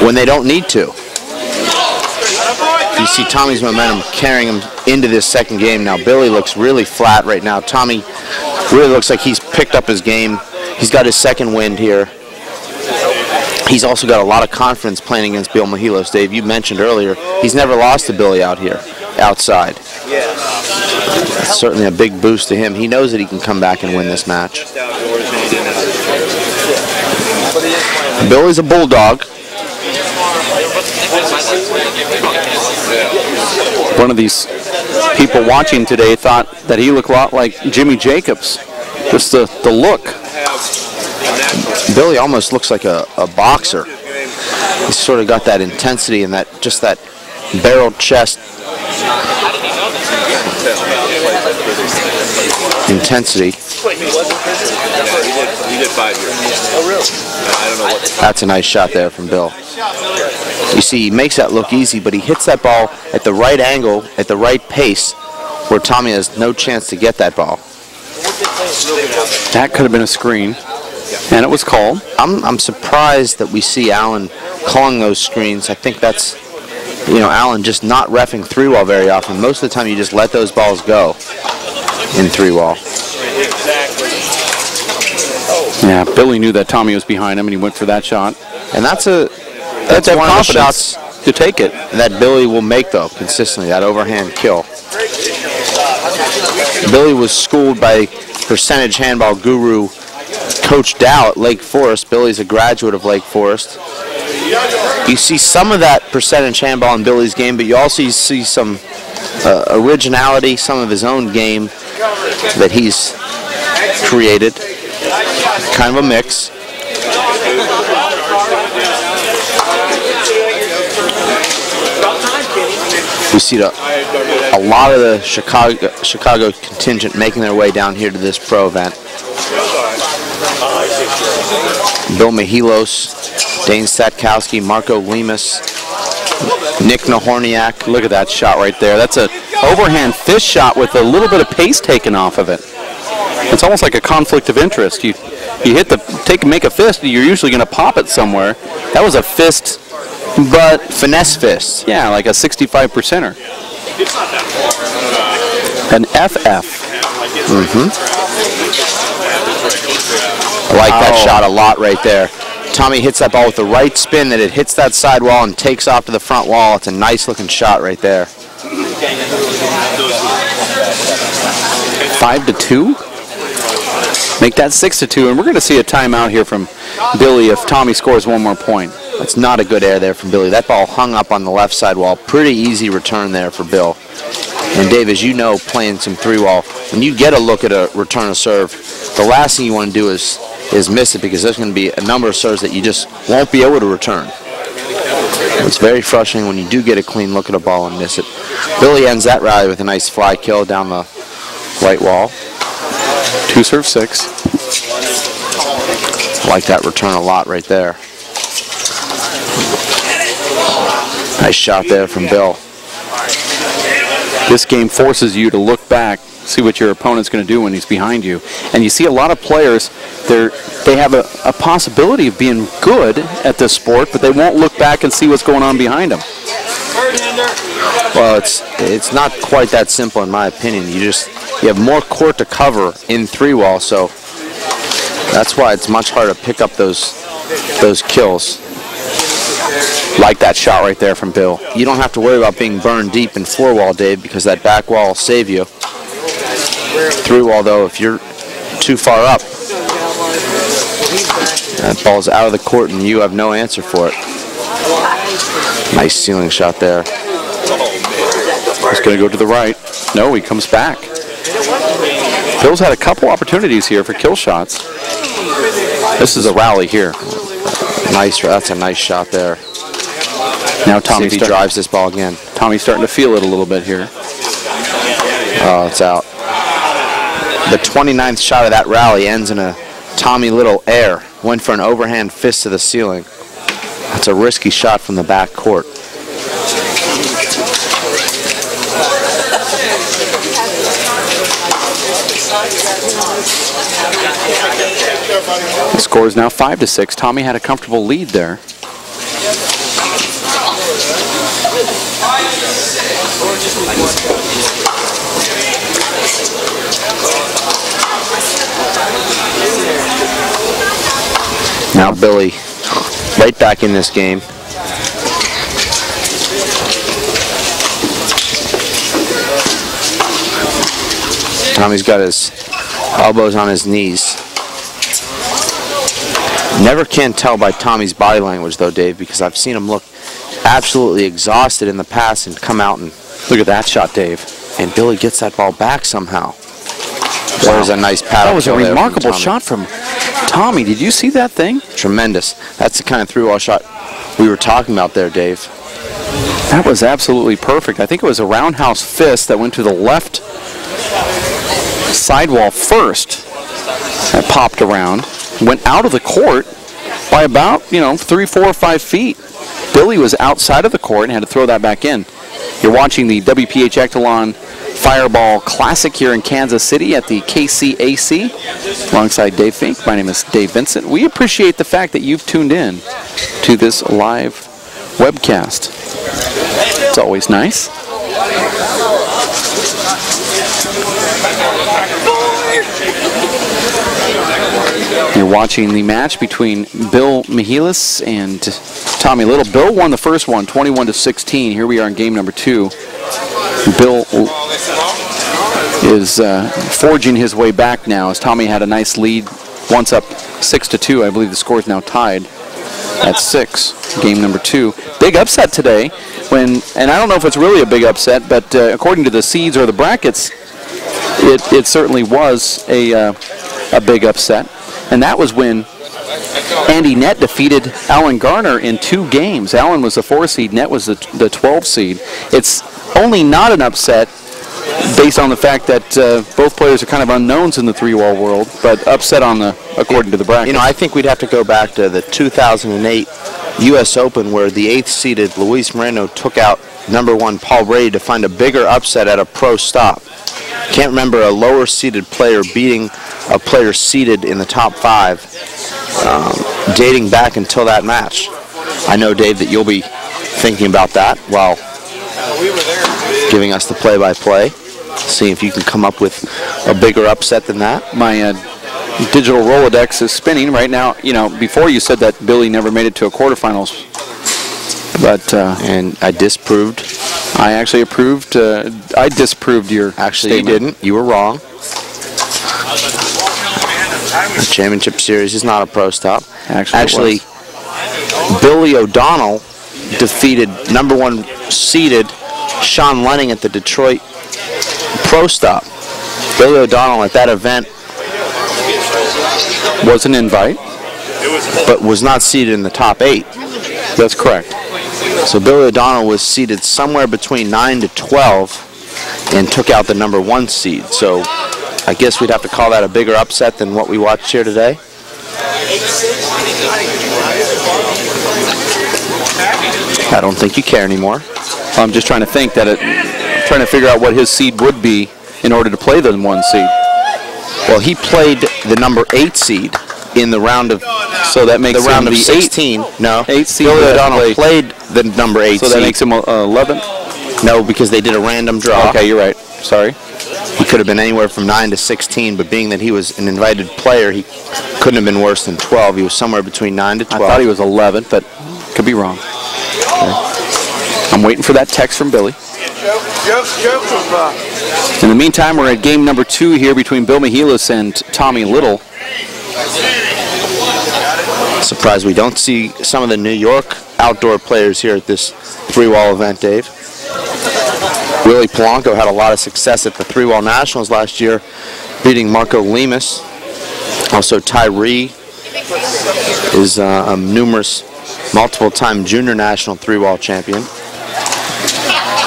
Speaker 2: when they don't need to. You see Tommy's momentum carrying him into this second game now. Billy looks really flat right now. Tommy really looks like he's picked up his game. He's got his second wind here. He's also got a lot of confidence playing against Bill Mehilos. Dave, you mentioned earlier, he's never lost to Billy out here, outside. That's certainly a big boost to him. He knows that he can come back and win this match. Billy's a bulldog.
Speaker 1: One of these people watching today thought that he looked a lot like Jimmy Jacobs. Just the look.
Speaker 2: Billy almost looks like a boxer. He's sort of got that intensity and that barreled chest intensity.
Speaker 4: He did 5 years. Oh, really? I don't know what.
Speaker 2: That's a nice shot there from Bill. You see, he makes that look easy, but he hits that ball at the right angle, at the right pace, where Tommy has no chance to get that ball.
Speaker 1: That could have been a screen, and it was called.
Speaker 2: I'm surprised that we see Allen calling those screens. I think that's, you know, Allen just not reffing 3-wall very often. Most of the time you just let those balls go in 3-wall.
Speaker 1: Yeah, Billy knew that Tommy was behind him, and he went for that shot.
Speaker 2: And that's one of the shots
Speaker 1: to take it
Speaker 2: that Billy will make, though, consistently, that overhand kill. Billy was schooled by percentage handball guru Coach Dow at Lake Forest. Billy's a graduate of Lake Forest. You see some of that percentage handball in Billy's game, but you also see some originality, some of his own game that he's created. Kind of a mix. We see a lot of the Chicago contingent making their way down here to this pro event. Bill Mehilos, Dane Satkowski, Marco Lemus, Nick Nahorniak.
Speaker 1: Look at that shot right there. That's an overhand fist shot with a little bit of pace taken off of it. It's almost like a conflict of interest. You hit make a fist, you're usually going to pop it somewhere. That was a fist, but
Speaker 2: finesse fist.
Speaker 1: Yeah, like a 65%er. An FF.
Speaker 2: I like that shot a lot right there. Tommy hits that ball with the right spin that it hits that side wall and takes off to the front wall. It's a nice looking shot right there.
Speaker 1: 5-2. Make that 6-2, and we're going to see a timeout here from Billy if Tommy scores one more point.
Speaker 2: That's not a good air there from Billy. That ball hung up on the left side wall. Pretty easy return there for Bill. And Dave, as you know, playing some 3-wall, when you get a look at a return of serve, the last thing you want to do is miss it, because there's going to be a number of serves that you just won't be able to return. It's very frustrating when you do get a clean look at a ball and miss it. Billy ends that rally with a nice fly kill down the right wall.
Speaker 1: 2 serve 6.
Speaker 2: I like that return a lot right there. Nice shot there from Bill.
Speaker 1: This game forces you to look back, see what your opponent's going to do when he's behind you. And you see a lot of players, they have a possibility of being good at this sport, but they won't look back and see what's going on behind them.
Speaker 2: Well, it's not quite that simple in my opinion. You have more court to cover in 3-wall, so that's why it's much harder to pick up those kills.
Speaker 1: Like that shot right there from Bill.
Speaker 2: You don't have to worry about being burned deep in 4-wall, Dave, because that back wall will save you. 3-wall, though, if you're too far up, that ball's out of the court and you have no answer for it. Nice ceiling shot there.
Speaker 1: He's going to go to the right. No, he comes back. Bill's had a couple opportunities here for kill shots. This is a rally here.
Speaker 2: That's a nice shot there.
Speaker 1: Now Tommy
Speaker 2: drives this ball again.
Speaker 1: Tommy's starting to feel it a little bit here.
Speaker 2: Oh, it's out. The 29th shot of that rally ends in a Tommy Little air. went for an overhand fist to the ceiling. That's a risky shot from the back court.
Speaker 1: The score is now 5-6. Tommy had a comfortable lead there.
Speaker 2: Now Billy right back in this game. Tommy's got his elbows on his knees. Never can tell by Tommy's body language though, Dave, because I've seen him look absolutely exhausted in the past and come out and
Speaker 1: look at that shot, Dave.
Speaker 2: And Billy gets that ball back somehow. There's a nice paddle.
Speaker 1: That was a remarkable shot from Tommy. Did you see that thing?
Speaker 2: Tremendous. That's the kind of through-ball shot we were talking about there, Dave.
Speaker 1: That was absolutely perfect. I think it was a roundhouse fist that went to the left sidewall first. That popped around, went out of the court by about, 3, 4, or 5 feet. Billy was outside of the court and had to throw that back in. You're watching the Wph Ektelon Fireball Classic here in Kansas City at the KCAC alongside Dave Fink. My name is Dave Vincent. We appreciate the fact that you've tuned in to this live webcast. It's always nice. You're watching the match between Bill Mehilos and Tommy Little. Bill won the first one, 21-16. Here we are in game number 2. Bill is forging his way back now as Tommy had a nice lead. Once up 6-2. I believe the score is now tied at 6. Game number 2. Big upset today. And I don't know if it's really a big upset, but according to the seeds or the brackets, it certainly was a big upset. And that was when Andy Nett defeated Alan Garner in 2 games. Alan was the 4 seed, Nett was the 12 seed. It's only not an upset based on the fact that both players are kind of unknowns in the 3-wall world, but upset on according to the bracket.
Speaker 2: I think we'd have to go back to the 2008 U.S. Open where the 8th seeded Luis Moreno took out number 1 Paul Brady to find a bigger upset at a pro stop. Can't remember a lower seeded player beating a player seeded in the top 5 dating back until that match. I know, Dave, that you'll be thinking about that while giving us the play-by-play. See if you can come up with a bigger upset than that.
Speaker 1: My digital Rolodex is spinning right now. Before you said that Billy never made it to a quarterfinals, but
Speaker 2: and I disproved.
Speaker 1: I actually approved. I disproved your
Speaker 2: Actually,
Speaker 1: statement.
Speaker 2: You didn't. You were wrong. The championship series is not a pro stop. Actually, Billy O'Donnell defeated number 1 seeded Sean Lenning at the Detroit pro stop. Billy O'Donnell at that event
Speaker 1: was an invite,
Speaker 2: but was not seeded in the top 8.
Speaker 1: That's correct.
Speaker 2: So Billy O'Donnell was seeded somewhere between 9 to 12 and took out the number 1 seed. So I guess we'd have to call that a bigger upset than what we watched here today. I don't think you care anymore.
Speaker 1: I'm just trying to think trying to figure out what his seed would be in order to play the 1 seed.
Speaker 2: Well, he played the number 8 seed in the round of.
Speaker 1: So that makes
Speaker 2: the round
Speaker 1: him
Speaker 2: of
Speaker 1: the
Speaker 2: 16. No,
Speaker 1: 8 seed.
Speaker 2: Billy O'Donnell played the number 8 seed.
Speaker 1: So that makes him 11.
Speaker 2: No, because they did a random draw.
Speaker 1: Okay, you're right. Sorry.
Speaker 2: He could have been anywhere from 9 to 16, but being that he was an invited player, he couldn't have been worse than 12. He was somewhere between 9 to 12.
Speaker 1: I thought he was 11, but could be wrong. Okay. I'm waiting for that text from Billy. In the meantime, we're at game number 2 here between Bill Mehilos and Tommy Little.
Speaker 2: Surprised we don't see some of the New York outdoor players here at this 3-wall event, Dave. Willie Polanco had a lot of success at the 3-wall nationals last year, beating Marco Lemus. Also, Tyree is a multiple-time junior national 3-wall champion.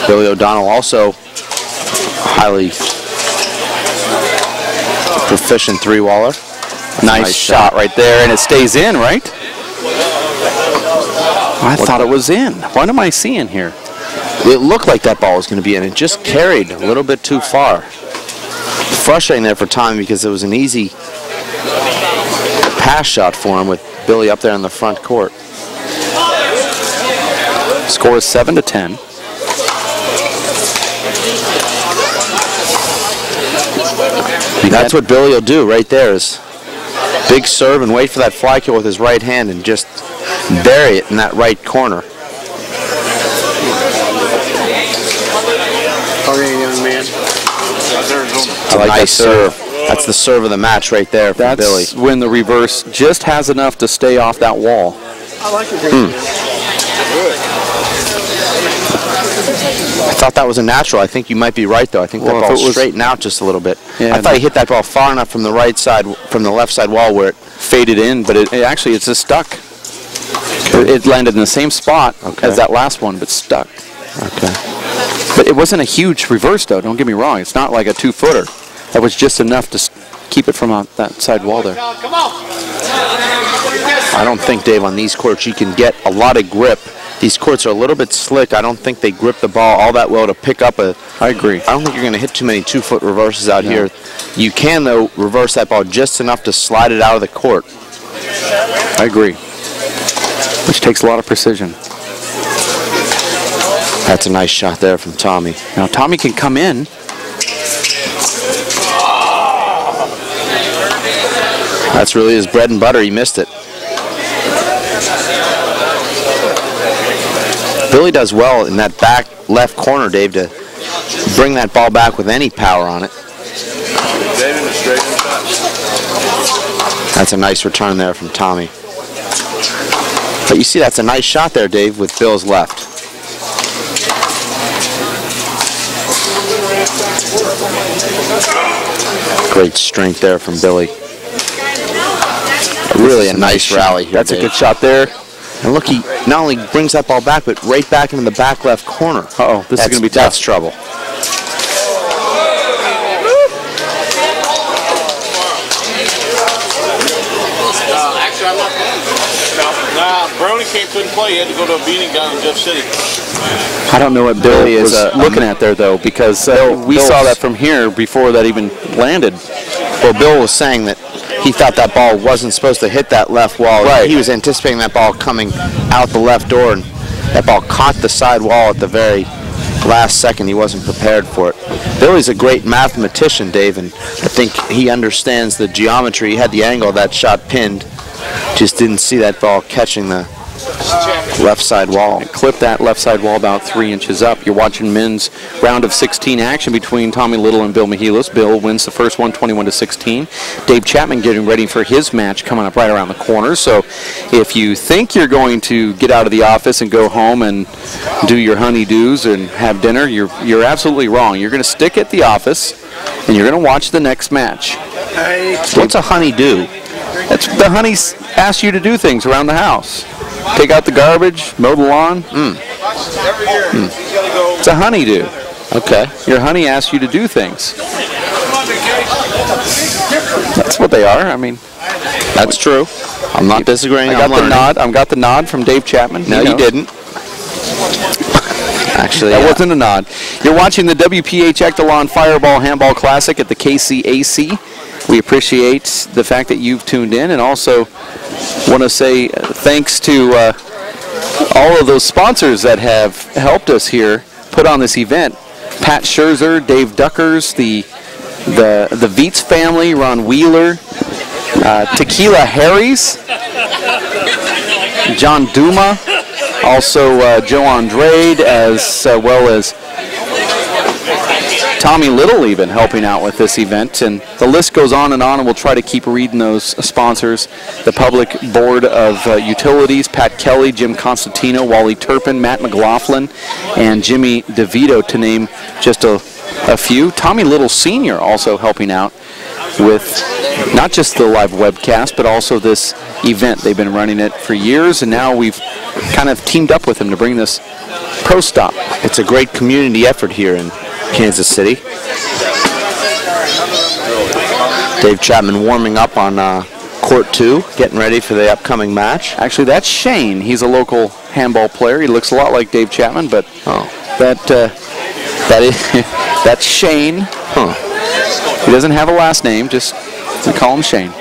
Speaker 2: Billy O'Donnell also highly proficient 3-waller.
Speaker 1: Nice shot right there, and it stays in, right? I thought it was in. What am I seeing here?
Speaker 2: It looked like that ball was going to be in. It just carried a little bit too far. Frustrating there for Tommy because it was an easy pass shot for him with Billy up there in the front court.
Speaker 1: Score is 7-10.
Speaker 2: That's what Billy will do right there, is big serve and wait for that fly kill with his right hand and just bury it in that right corner.
Speaker 3: Okay, young man.
Speaker 2: It's a nice serve. That's the serve of the match right there for Billy.
Speaker 1: That's when the reverse just has enough to stay off that wall.
Speaker 3: I like it.
Speaker 2: I thought that was a natural. I think you might be right, though. I think that ball straightened out just a little bit.
Speaker 1: Yeah,
Speaker 2: I thought he hit that ball far enough from the right side, from the left side wall where it
Speaker 1: faded in, but it actually it's just stuck. It landed in the same spot as that last one, but stuck.
Speaker 2: Okay.
Speaker 1: But it wasn't a huge reverse, though. Don't get me wrong. It's not like a 2-footer. That was just enough to keep it from that side wall there.
Speaker 3: Come on.
Speaker 2: I don't think, Dave, on these courts you can get a lot of grip. These courts are a little bit slick. I don't think they grip the ball all that well to pick up a...
Speaker 1: I agree.
Speaker 2: I don't think you're going to hit too many 2-foot reverses out here. You can, though, reverse that ball just enough to slide it out of the court.
Speaker 1: I agree. Which takes a lot of precision.
Speaker 2: That's a nice shot there from Tommy.
Speaker 1: Now, Tommy can come in.
Speaker 2: That's really his bread and butter. He missed it. Billy does well in that back left corner, Dave, to bring that ball back with any power on it. That's a nice return there from Tommy. But you see, that's a nice shot there, Dave, with Bill's left. Great strength there from Billy. Really a nice rally here,
Speaker 1: That's
Speaker 2: Dave.
Speaker 1: a good shot there.
Speaker 2: And look, he not only brings that ball back, but right back into the back left corner.
Speaker 1: Uh-oh, this is going to be tough.
Speaker 2: That's trouble.
Speaker 3: Actually, I'm not playing. Nah, Brody couldn't play. He had to go to a beating down in Jeff City.
Speaker 1: I don't know what Billy is looking at there, though, because we saw that from here before that even landed.
Speaker 2: Well, Bill was saying that he thought that ball wasn't supposed to hit that left wall.
Speaker 1: Right.
Speaker 2: He was anticipating that ball coming out the left door, and that ball caught the side wall at the very last second. He wasn't prepared for it. Billy's a great mathematician, Dave, and I think he understands the geometry. He had the angle of that shot pinned. Just didn't see that ball catching the left side wall.
Speaker 1: Clip that left side wall about 3 inches up. You're watching men's round of 16 action between Tommy Little and Bill Mehilos. Bill wins the first one, 21-16. Dave Chapman getting ready for his match coming up right around the corner. So if you think you're going to get out of the office and go home and do your honeydews and have dinner, you're absolutely wrong. You're going to stick at the office and you're going to watch the next match.
Speaker 2: What's a honeydew?
Speaker 1: That's the honeys ask you to do things around the house. Take out the garbage, mow the lawn. It's a honeydew.
Speaker 2: Okay.
Speaker 1: Your honey asks you to do things. That's what they are. I mean,
Speaker 2: that's true. I'm not disagreeing.
Speaker 1: I got the nod from Dave Chapman.
Speaker 2: No, you didn't. Actually,
Speaker 1: that wasn't a nod. You're watching the Wph Ektelon Fireball Handball Classic at the KCAC. We appreciate the fact that you've tuned in, and also want to say thanks to all of those sponsors that have helped us here put on this event. Pat Scherzer, Dave Duckers, the Vietz family, Ron Wheeler, Tequila Harry's, John Duma, also Joe Andrade, as well as Tommy Little even helping out with this event, and the list goes on, and we'll try to keep reading those sponsors. The Public Board of Utilities, Pat Kelly, Jim Constantino, Wally Turpin, Matt McLaughlin, and Jimmy DeVito, to name just a few. Tommy Little Sr. also helping out with not just the live webcast, but also this event. They've been running it for years, and now we've kind of teamed up with him to bring this pro stop.
Speaker 2: It's a great community effort here in Kansas City. Dave Chapman warming up on court 2, getting ready for the upcoming match.
Speaker 1: Actually, that's Shane. He's a local handball player. He looks a lot like Dave Chapman, but that's Shane.
Speaker 2: Huh.
Speaker 1: He doesn't have a last name, just we call him Shane.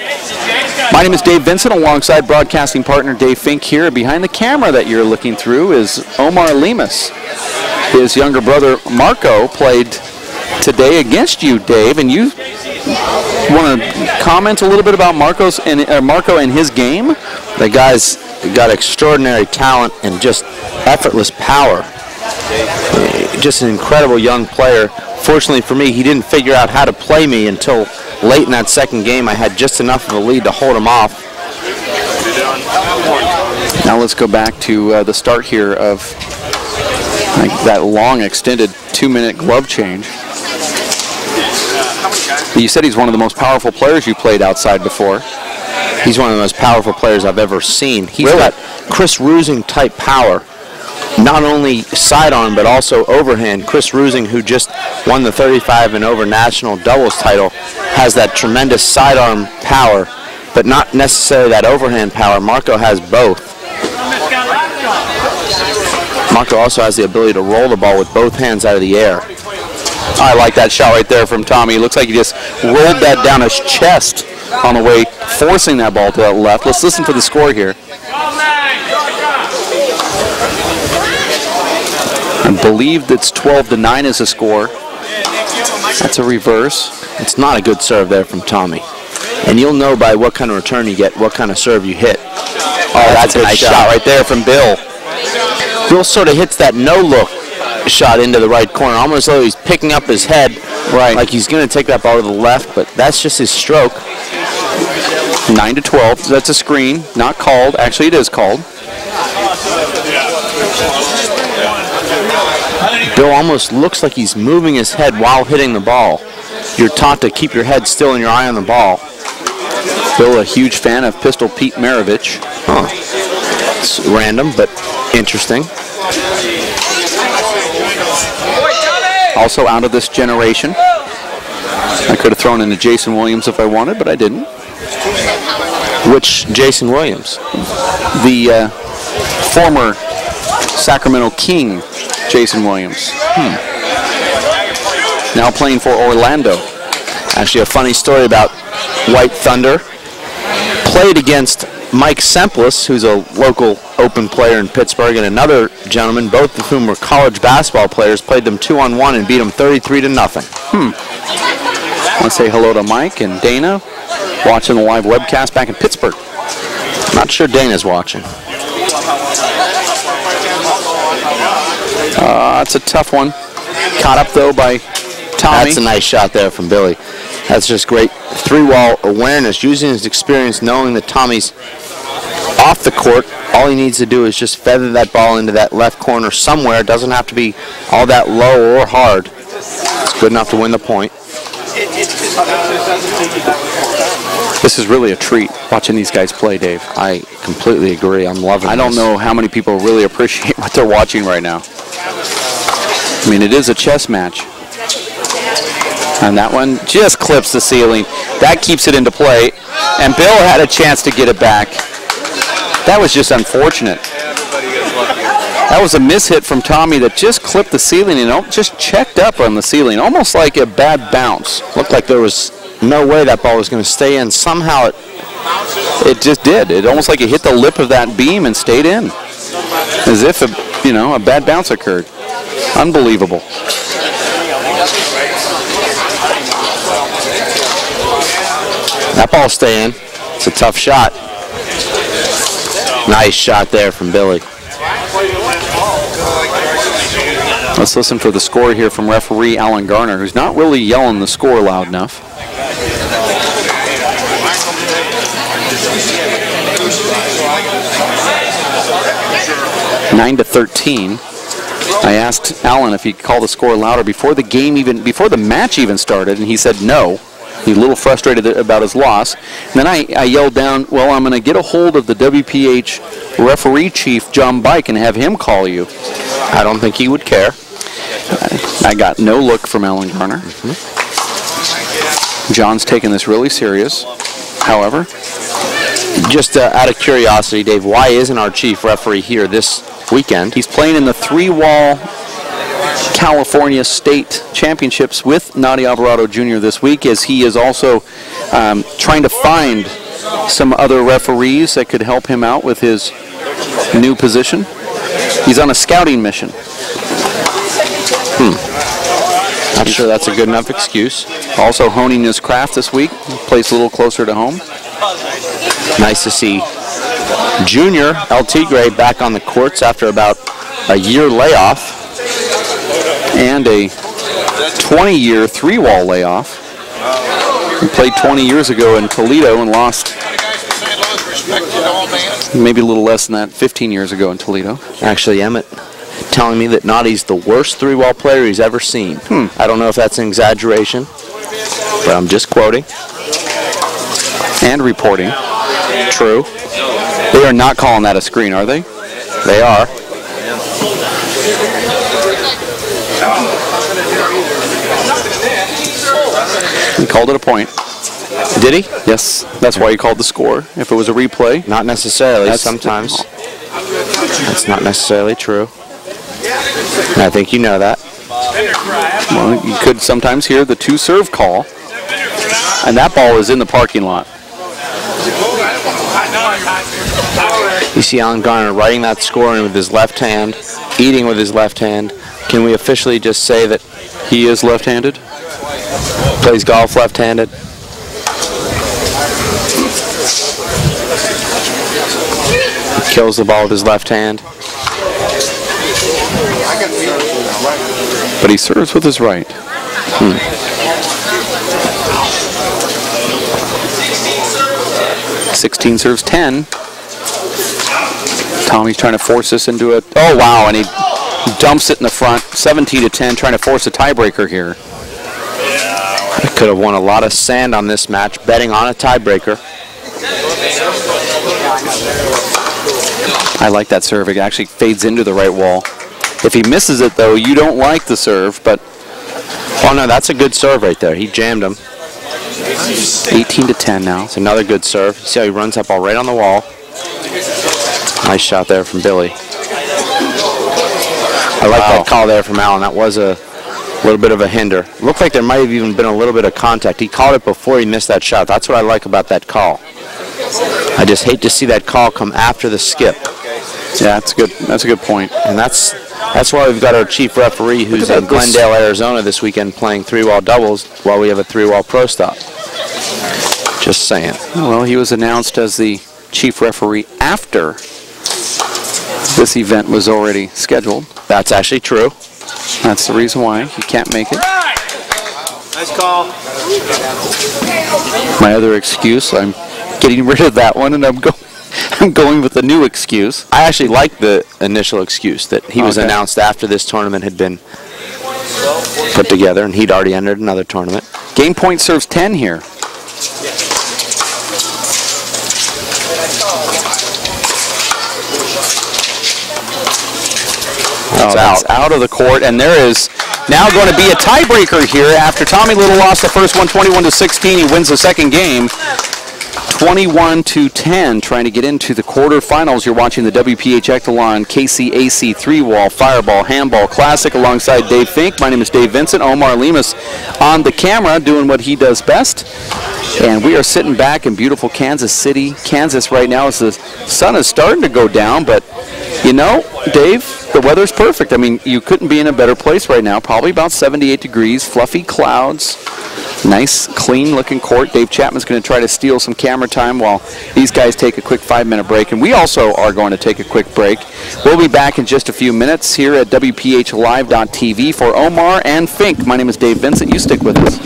Speaker 1: My name is Dave Vincent, alongside broadcasting partner Dave Fink here. Behind the camera that you're looking through is Omar Lemus. His younger brother Marco played today against you, Dave, and you want to comment a little bit about Marco and his game?
Speaker 2: The guy's got extraordinary talent and just effortless power. Just an incredible young player. Fortunately for me, he didn't figure out how to play me until late in that second game. I had just enough of a lead to hold him off.
Speaker 1: Now let's go back to the start here of that long extended 2-minute glove change. You said he's one of the most powerful players you played outside before.
Speaker 2: He's one of the most powerful players I've ever seen. He's
Speaker 1: really
Speaker 2: got Chris Rusing type power. Not only sidearm, but also overhand. Chris Rusing, who just won the 35 and over national doubles title, has that tremendous sidearm power, but not necessarily that overhand power. Marco has both. Marco also has the ability to roll the ball with both hands out of the air.
Speaker 1: I like that shot right there from Tommy. It looks like he just rolled that down his chest on the way, forcing that ball to the left. Let's listen to the score here. I believe that's 12-9 is the score. That's a reverse.
Speaker 2: It's not a good serve there from Tommy. And you'll know by what kind of return you get, what kind of serve you hit.
Speaker 1: Oh, that's a nice shot right there from Bill.
Speaker 2: Bill sort of hits that no-look shot into the right corner, almost though he's picking up his head,
Speaker 1: right,
Speaker 2: like he's going to take that ball to the left, but that's just his stroke.
Speaker 1: 9-12. That's a screen, not called. Actually, it is called.
Speaker 2: Bill almost looks like he's moving his head while hitting the ball. You're taught to keep your head still and your eye on the ball.
Speaker 1: Bill, a huge fan of Pistol Pete Maravich.
Speaker 2: Huh. It's random, but interesting.
Speaker 1: Also out of this generation. I could have thrown in a Jason Williams if I wanted, but I didn't.
Speaker 2: Which Jason Williams?
Speaker 1: The former Sacramento King, Jason Williams. Now playing for Orlando.
Speaker 2: Actually, a funny story about White Thunder. Played against Mike Semplis, who's a local open player in Pittsburgh, and another gentleman, both of whom were college basketball players, played them 2-on-1 and beat them 33-0.
Speaker 1: I want to say hello to Mike and Dana, watching the live webcast back in Pittsburgh.
Speaker 2: Not sure Dana's watching.
Speaker 1: That's a tough one. Caught up, though, by Tommy.
Speaker 2: That's a nice shot there from Billy. That's just great three-wall awareness, using his experience, knowing that Tommy's off the court. All he needs to do is just feather that ball into that left corner somewhere. It doesn't have to be all that low or hard. It's good enough to win the point.
Speaker 1: This is really a treat, watching these guys play, Dave.
Speaker 2: I completely agree. I'm loving this.
Speaker 1: I don't know how many people really appreciate what they're watching right now. I mean, it is a chess match. And that one just clips the ceiling. That keeps it into play. And Bill had a chance to get it back. That was just unfortunate. That was a mishit from Tommy that just clipped the ceiling and just checked up on the ceiling, almost like a bad bounce.
Speaker 2: Looked like there was no way that ball was going to stay in. Somehow
Speaker 1: it just did. It almost like it hit the lip of that beam and stayed in, as if a bad bounce occurred. Unbelievable.
Speaker 2: That ball's staying. It's a tough shot. Nice shot there from Billy.
Speaker 1: Let's listen for the score here from referee Alan Garner, who's not really yelling the score loud enough. 9-13. I asked Alan if he could call the score louder before the match even started, and he said no. He's a little frustrated about his loss. And then I yelled down, well, I'm going to get a hold of the WPH referee chief, John Bike, and have him call you.
Speaker 2: I don't think he would care.
Speaker 1: I got no look from Alan Garner. John's taking this really serious. However,
Speaker 2: Just out of curiosity, Dave, why isn't our chief referee here this weekend?
Speaker 1: He's playing in the three-wall California State Championships with Nadi Alvarado Jr. this week, as he is also trying to find some other referees that could help him out with his new position. He's on a scouting mission.
Speaker 2: Not sure that's a good enough excuse.
Speaker 1: Also honing his craft this week, plays a little closer to home.
Speaker 2: Nice to see Junior El Tigre back on the courts after about a year layoff.
Speaker 1: And a 20-year three-wall layoff. He played 20 years ago in Toledo and lost maybe a little less than that 15 years ago in Toledo.
Speaker 2: Actually, Emmett telling me that Nadi's the worst three-wall player he's ever seen. I don't know if that's an exaggeration, but I'm just quoting.
Speaker 1: And reporting.
Speaker 2: True.
Speaker 1: They are not calling that a screen, are they?
Speaker 2: They are.
Speaker 1: He called it a point.
Speaker 2: Did he?
Speaker 1: Yes, that's why he called the score. If it was a replay.
Speaker 2: Not necessarily, sometimes. That's not necessarily true. And I think you know that.
Speaker 1: Well, you could sometimes hear the two-serve call, and that ball is in the parking lot.
Speaker 2: You see Alan Garner writing that score in with his left hand, eating with his left hand. Can we officially just say that
Speaker 1: he is left-handed?
Speaker 2: Plays golf left-handed? Kills the ball with his left hand.
Speaker 1: But he serves with his right. 16 serves 10. Tommy's trying to force this into a... Oh, wow, and he dumps it in the front. 17-10, trying to force a tiebreaker here.
Speaker 2: I could have won a lot of sand on this match, betting on a tiebreaker.
Speaker 1: I like that serve. It actually fades into the right wall. If he misses it, though, you don't like the serve, but...
Speaker 2: Oh, no, that's a good serve right there. He jammed him.
Speaker 1: 18-10 now.
Speaker 2: It's another good serve. See how he runs up all right on the wall. Nice shot there from Billy. I like that call there from Allen. That was a little bit of a hinder. Looked like there might have even been a little bit of contact. He called it before he missed that shot. That's what I like about that call. I just hate to see that call come after the skip.
Speaker 1: Yeah, that's good. That's a good point.
Speaker 2: And that's why we've got our chief referee who's in Glendale, Arizona this weekend playing three-wall doubles while we have a three-wall pro stop. Just saying.
Speaker 1: Well, he was announced as the chief referee after this event was already scheduled.
Speaker 2: That's actually true.
Speaker 1: That's the reason why he can't make it.
Speaker 3: Nice call.
Speaker 1: My other excuse, I'm getting rid of that one, and I'm going with the new excuse.
Speaker 2: I actually like the initial excuse that he was announced after this tournament had been put together, and he'd already entered another tournament.
Speaker 1: Game point serves 10 here. That's out of the court, and there is now going to be a tiebreaker here after Tommy Little lost the first one 21-16. He wins the second game 21-10, trying to get into the quarterfinals. You're watching the Wph Ektelon Kcac 3-Wall Fireball Handball Classic alongside Dave Fink. My name is Dave Vincent. Omar Lemus on the camera doing what he does best. And we are sitting back in beautiful Kansas City, Kansas right now as the sun is starting to go down. But, you know, Dave, the weather's perfect. I mean, you couldn't be in a better place right now. Probably about 78 degrees, fluffy clouds, nice, clean-looking court. Dave Chapman's going to try to steal some camera time while these guys take a quick 5-minute break. And we also are going to take a quick break. We'll be back in just a few minutes here at WPHLive.tv for Omar and Fink. My name is Dave Vincent. You stick with us.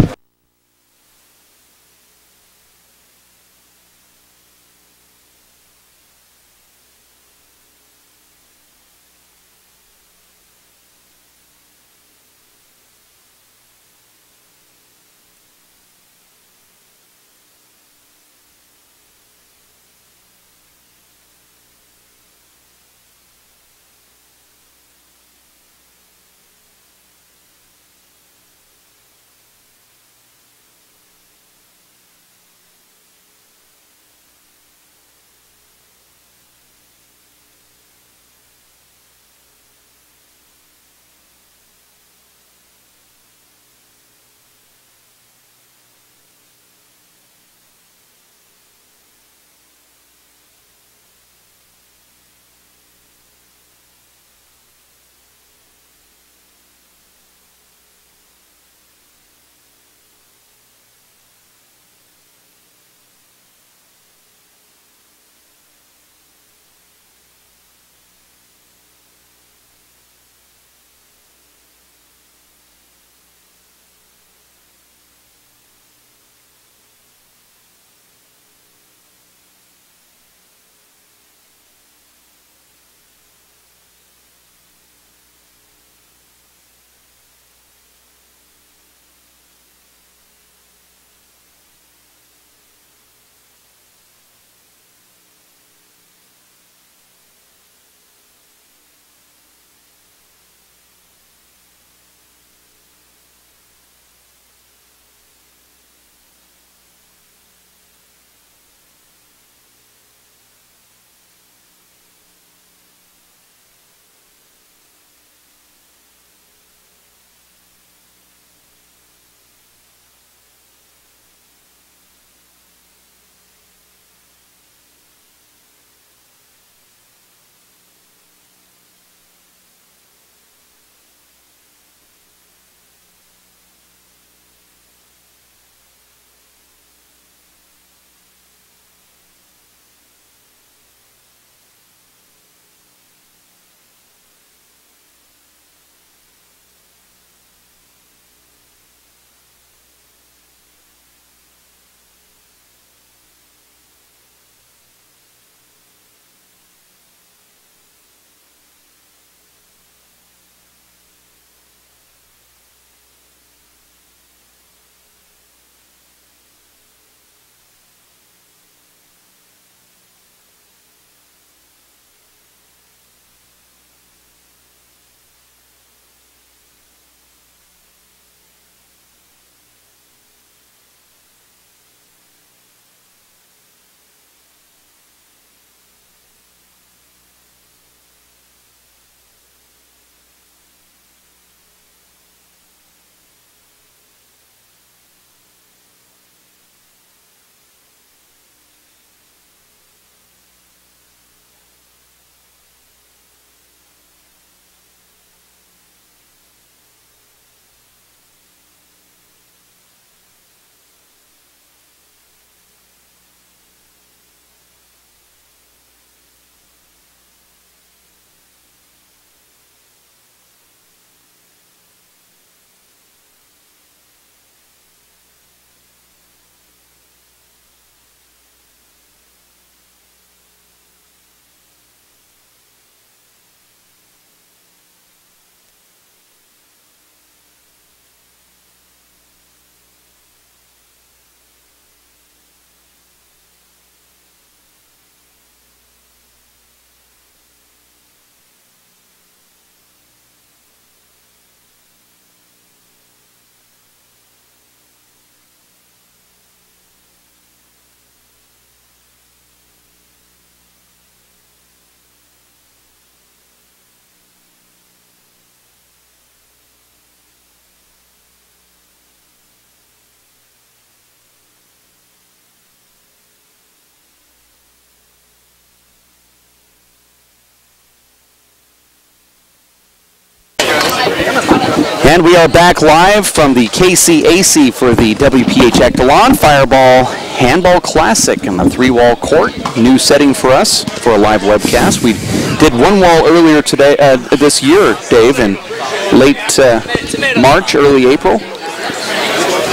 Speaker 1: And we are back live from the KCAC for the Wph Ektelon Fireball Handball Classic on the 3-wall court. New setting for us for a live webcast. We did 1 wall earlier today, this year, Dave, in late March, early April,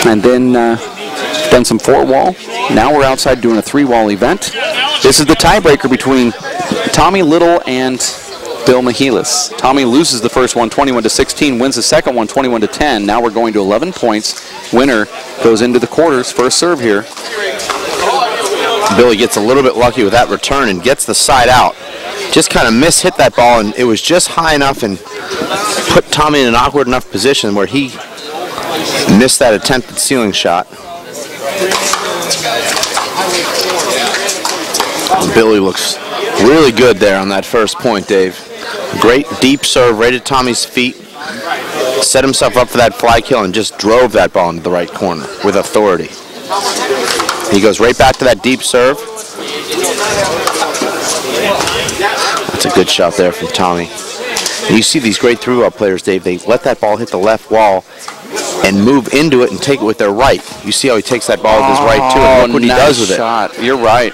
Speaker 1: and then done some 4-wall. Now we're outside doing a 3-wall event. This is the tiebreaker between Tommy Little and Bill Mehilos. Tommy loses the first one 21-16, wins the second one 21-10. Now we're going to 11 points. Winner goes into the quarters. First serve here.
Speaker 2: Billy gets a little bit lucky with that return and gets the side out. Just kind of mishit that ball, and it was just high enough and put Tommy in an awkward enough position where he missed that attempted ceiling shot. Billy looks really good there on that first point, Dave. Great deep serve right at Tommy's feet. Set himself up for that fly kill and just drove that ball into the right corner with authority. He goes right back to that deep serve. That's a good shot there from Tommy. And you see these great through-ball players, Dave. They let that ball hit the left wall and move into it and take it with their right. You see how he takes that ball with his right, too, and look what he does with
Speaker 1: it. You're right.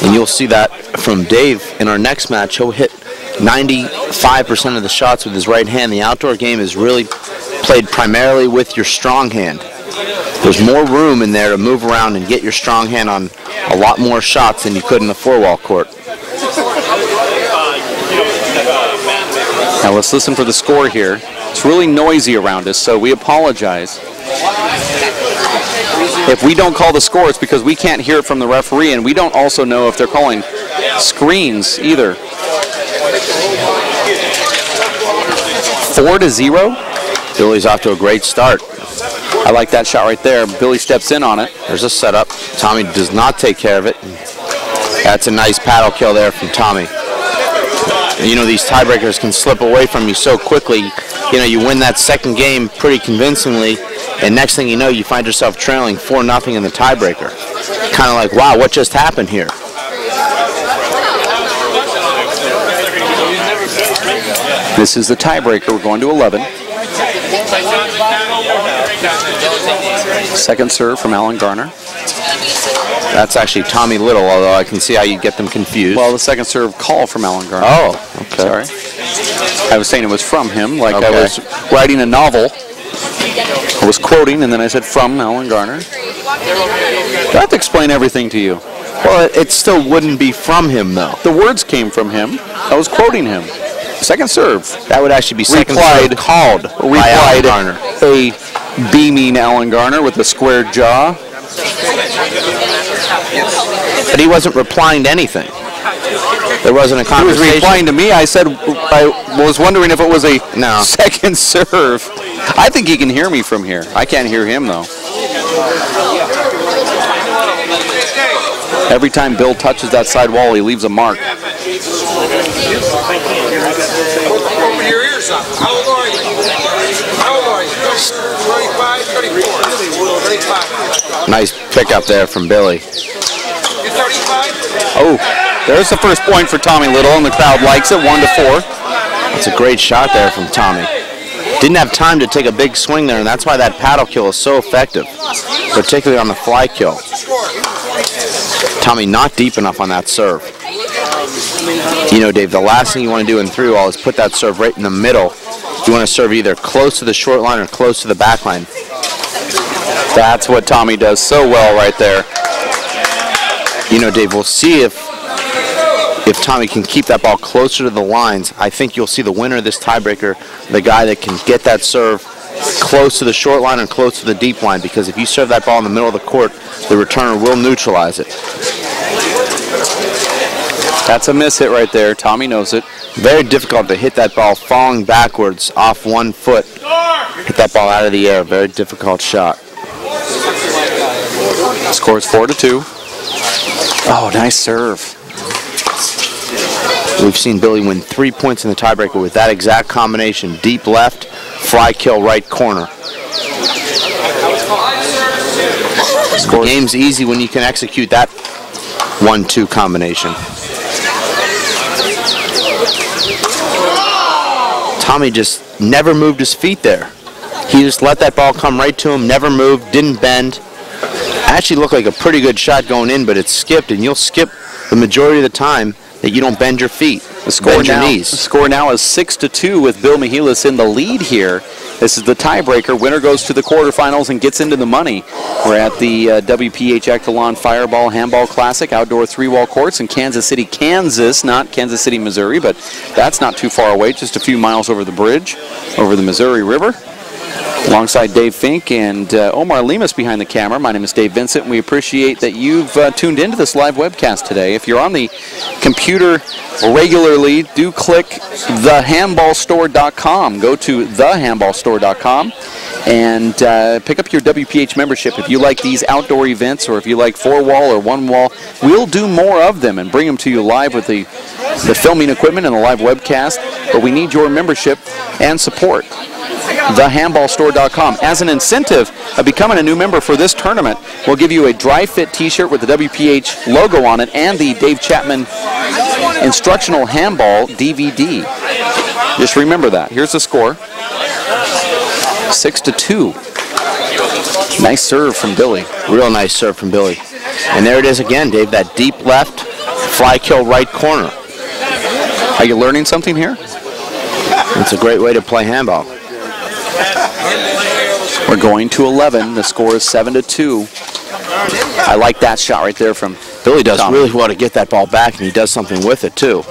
Speaker 2: And you'll see that from Dave in our next match. He'll hit 95% of the shots with his right hand. The outdoor game is really played primarily with your strong hand. There's more room in there to move around and get your strong hand on a lot more shots than you could in the 4-wall court.
Speaker 1: Now let's listen for the score here. It's really noisy around us, so we apologize. If we don't call the score, it's because we can't hear it from the referee, and we don't also know if they're calling screens either. 4-0.
Speaker 2: Billy's off to a great start.
Speaker 1: I like that shot right there. Billy steps in on it.
Speaker 2: There's a setup. Tommy does not take care of it. That's a nice paddle kill there from Tommy. You know, these tiebreakers can slip away from you so quickly. You know, you win that second game pretty convincingly, and next thing you know, you find yourself trailing 4-0 in the tiebreaker. Kind of like, wow, what just happened here?
Speaker 1: This is the tiebreaker. We're going to 11. Second serve from Alan Garner.
Speaker 2: That's actually Tommy Little, although I can see how you get them confused.
Speaker 1: Well, the second serve call from Alan Garner.
Speaker 2: Oh, okay.
Speaker 1: Sorry. I was saying it was from him, like I was writing a novel. I was quoting, and then I said from Alan Garner. Do I have to explain everything to you?
Speaker 2: Well, it still wouldn't be from him, though.
Speaker 1: The words came from him. I was quoting him. Second serve.
Speaker 2: That would actually be second serve called by Alan Garner.
Speaker 1: A beaming Alan Garner with a square jaw.
Speaker 2: But he wasn't replying to anything. There wasn't a conversation.
Speaker 1: He was replying to me. I said I was wondering if it was a second serve. I think he can hear me from here. I can't hear him, though. Every time Bill touches that side wall, he leaves a mark.
Speaker 3: Open your ears up. How old are you? How old are you? 35, 34. 35.
Speaker 2: Nice pickup there from Billy.
Speaker 3: You're 35?
Speaker 1: Oh, there's the first point for Tommy Little, and the crowd likes it, 1-4.
Speaker 2: That's a great shot there from Tommy. Didn't have time to take a big swing there, and that's why that paddle kill is so effective, particularly on the fly kill. Tommy not deep enough on that serve. You know, Dave, the last thing you want to do in 3-wall is put that serve right in the middle. You want to serve either close to the short line or close to the back line.
Speaker 1: That's what Tommy does so well right there.
Speaker 2: You know, Dave, we'll see if Tommy can keep that ball closer to the lines. I think you'll see the winner of this tiebreaker, the guy that can get that serve close to the short line and close to the deep line, because if you serve that ball in the middle of the court, the returner will neutralize it.
Speaker 1: That's a miss hit right there. Tommy knows it.
Speaker 2: Very difficult to hit that ball falling backwards off 1 foot. Hit that ball out of the air. Very difficult shot.
Speaker 1: Scores 4-2. Oh, nice serve.
Speaker 2: We've seen Billy win 3 points in the tiebreaker with that exact combination. Deep left, fly kill right corner. The game's easy when you can execute that 1-2 combination. Tommy just never moved his feet there. He just let that ball come right to him, never moved, didn't bend. Actually looked like a pretty good shot going in, but it skipped, and you'll skip the majority of the time that you don't bend your feet, bend your knees.
Speaker 1: The score now is 6-2 with Bill Mehilos in the lead here. This is the tiebreaker. Winner goes to the quarterfinals and gets into the money. We're at the Wph Ektelon Fireball Handball Classic, outdoor 3-wall courts in Kansas City, Kansas, not Kansas City, Missouri, but that's not too far away, just a few miles over the bridge, over the Missouri River. Alongside Dave Fink and Omar Lemus behind the camera. My name is Dave Vincent, and we appreciate that you've tuned into this live webcast today. If you're on the computer regularly, do click thehandballstore.com. Go to thehandballstore.com and pick up your WPH membership. If you like these outdoor events, or if you like 4-wall or 1-wall, we'll do more of them and bring them to you live with the filming equipment and the live webcast. But we need your membership and support. thehandballstore.com. As an incentive of becoming a new member for this tournament, we'll give you a dry fit t-shirt with the WPH logo on it and the Dave Chapman instructional handball DVD. Just remember that. Here's the score. 6-2. Nice serve from Billy.
Speaker 2: Real nice serve from Billy. And there it is again, Dave, that deep left, fly kill right corner.
Speaker 1: Are you learning something here?
Speaker 2: It's a great way to play handball.
Speaker 1: We're going to 11. The score is 7-2. I like that shot right there from
Speaker 2: Billy. Does
Speaker 1: Tommy.
Speaker 2: really want to get that ball back, and he does something with it too.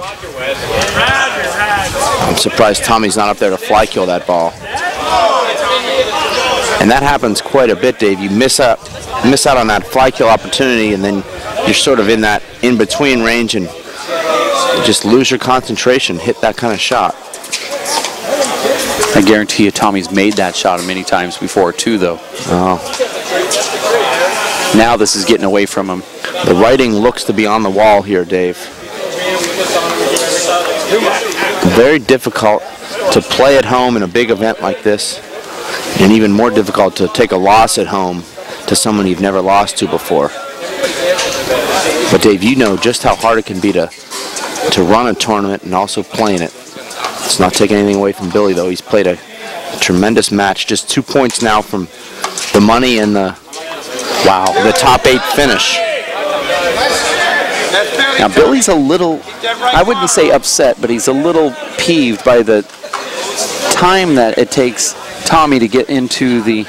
Speaker 2: I'm surprised Tommy's not up there to fly kill that ball. And that happens quite a bit, Dave. You miss out on that fly kill opportunity, and then you're sort of in that in-between range, and you just lose your concentration, hit that kind of shot.
Speaker 1: I guarantee you Tommy's made that shot many times before too, though.
Speaker 2: Oh.
Speaker 1: Now this is getting away from him.
Speaker 2: The writing looks to be on the wall here, Dave. Very difficult to play at home in a big event like this, and even more difficult to take a loss at home to someone you've never lost to before. But Dave, you know just how hard it can be to run a tournament and also play in it. It's not taking anything away from Billy, though. He's played a tremendous match. Just 2 points now from the money and the top 8 finish.
Speaker 1: Now Billy's a little, I wouldn't say upset, but he's a little peeved by the time that it takes Tommy to get into the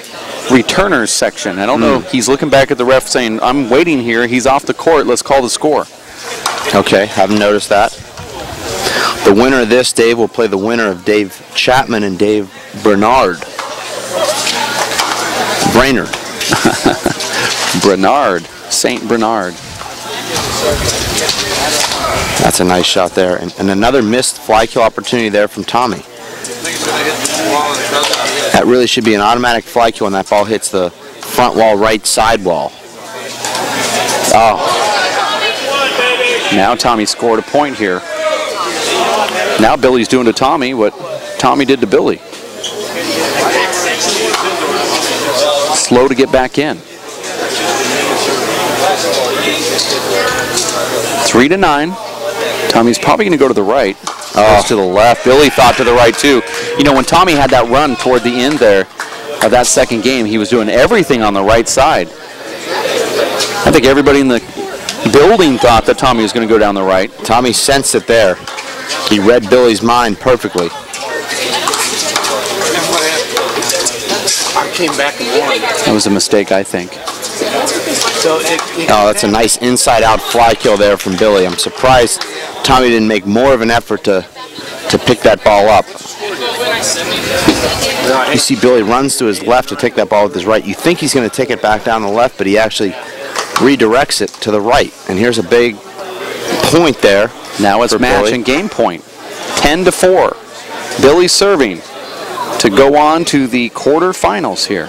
Speaker 1: returners section. I don't know. He's looking back at the ref saying, I'm waiting here. He's off the court. Let's call the score.
Speaker 2: Okay, haven't noticed that. The winner of this, Dave, will play the winner of Dave Chapman and Dave Brainerd.
Speaker 1: St. Bernard.
Speaker 2: That's a nice shot there. And another missed fly kill opportunity there from Tommy. That really should be an automatic fly kill when that ball hits the front wall, right side wall.
Speaker 1: Oh. Now Tommy scored a point here. Now Billy's doing to Tommy what Tommy did to Billy. Slow to get back in. 3-9. Tommy's probably going to go to the right. Goes to the left. Billy thought to the right too. You know, when Tommy had that run toward the end there of that second game, he was doing everything on the right side. I think everybody in the building thought that Tommy was going to go down the right.
Speaker 2: Tommy sensed it there. He read Billy's mind perfectly.
Speaker 3: I came back and won.
Speaker 1: That was a mistake, I think.
Speaker 2: Oh, that's a nice inside-out fly kill there from Billy. I'm surprised Tommy didn't make more of an effort to pick that ball up. You see Billy runs to his left to take that ball with his right. You think he's going to take it back down the left, but he actually redirects it to the right. And here's a big point there.
Speaker 1: Now it's match
Speaker 2: Billy.
Speaker 1: And game point. 10-4. Billy serving to go on to the quarterfinals here.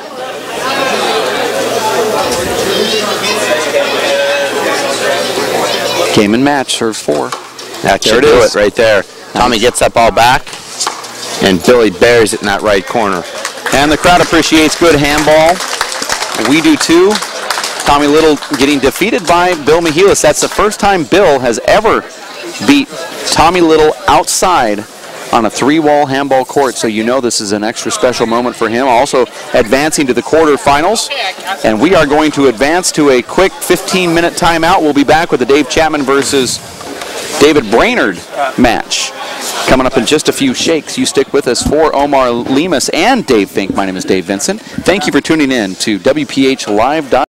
Speaker 1: Game and match serves 4.
Speaker 2: That should do it right there. Tommy gets that ball back, and Billy buries it in that right corner.
Speaker 1: And the crowd appreciates good handball. We do too. Tommy Little getting defeated by Bill Mehilos. That's the first time Bill has ever beat Tommy Little outside on a 3-wall handball court, so you know this is an extra special moment for him. Also advancing to the quarterfinals, and we are going to advance to a quick 15-minute timeout. We'll be back with the Dave Chapman versus David Brainerd match coming up in just a few shakes. You stick with us. For Omar Lemus and Dave Fink, my name is Dave Vincent. Thank you for tuning in to WPH Live.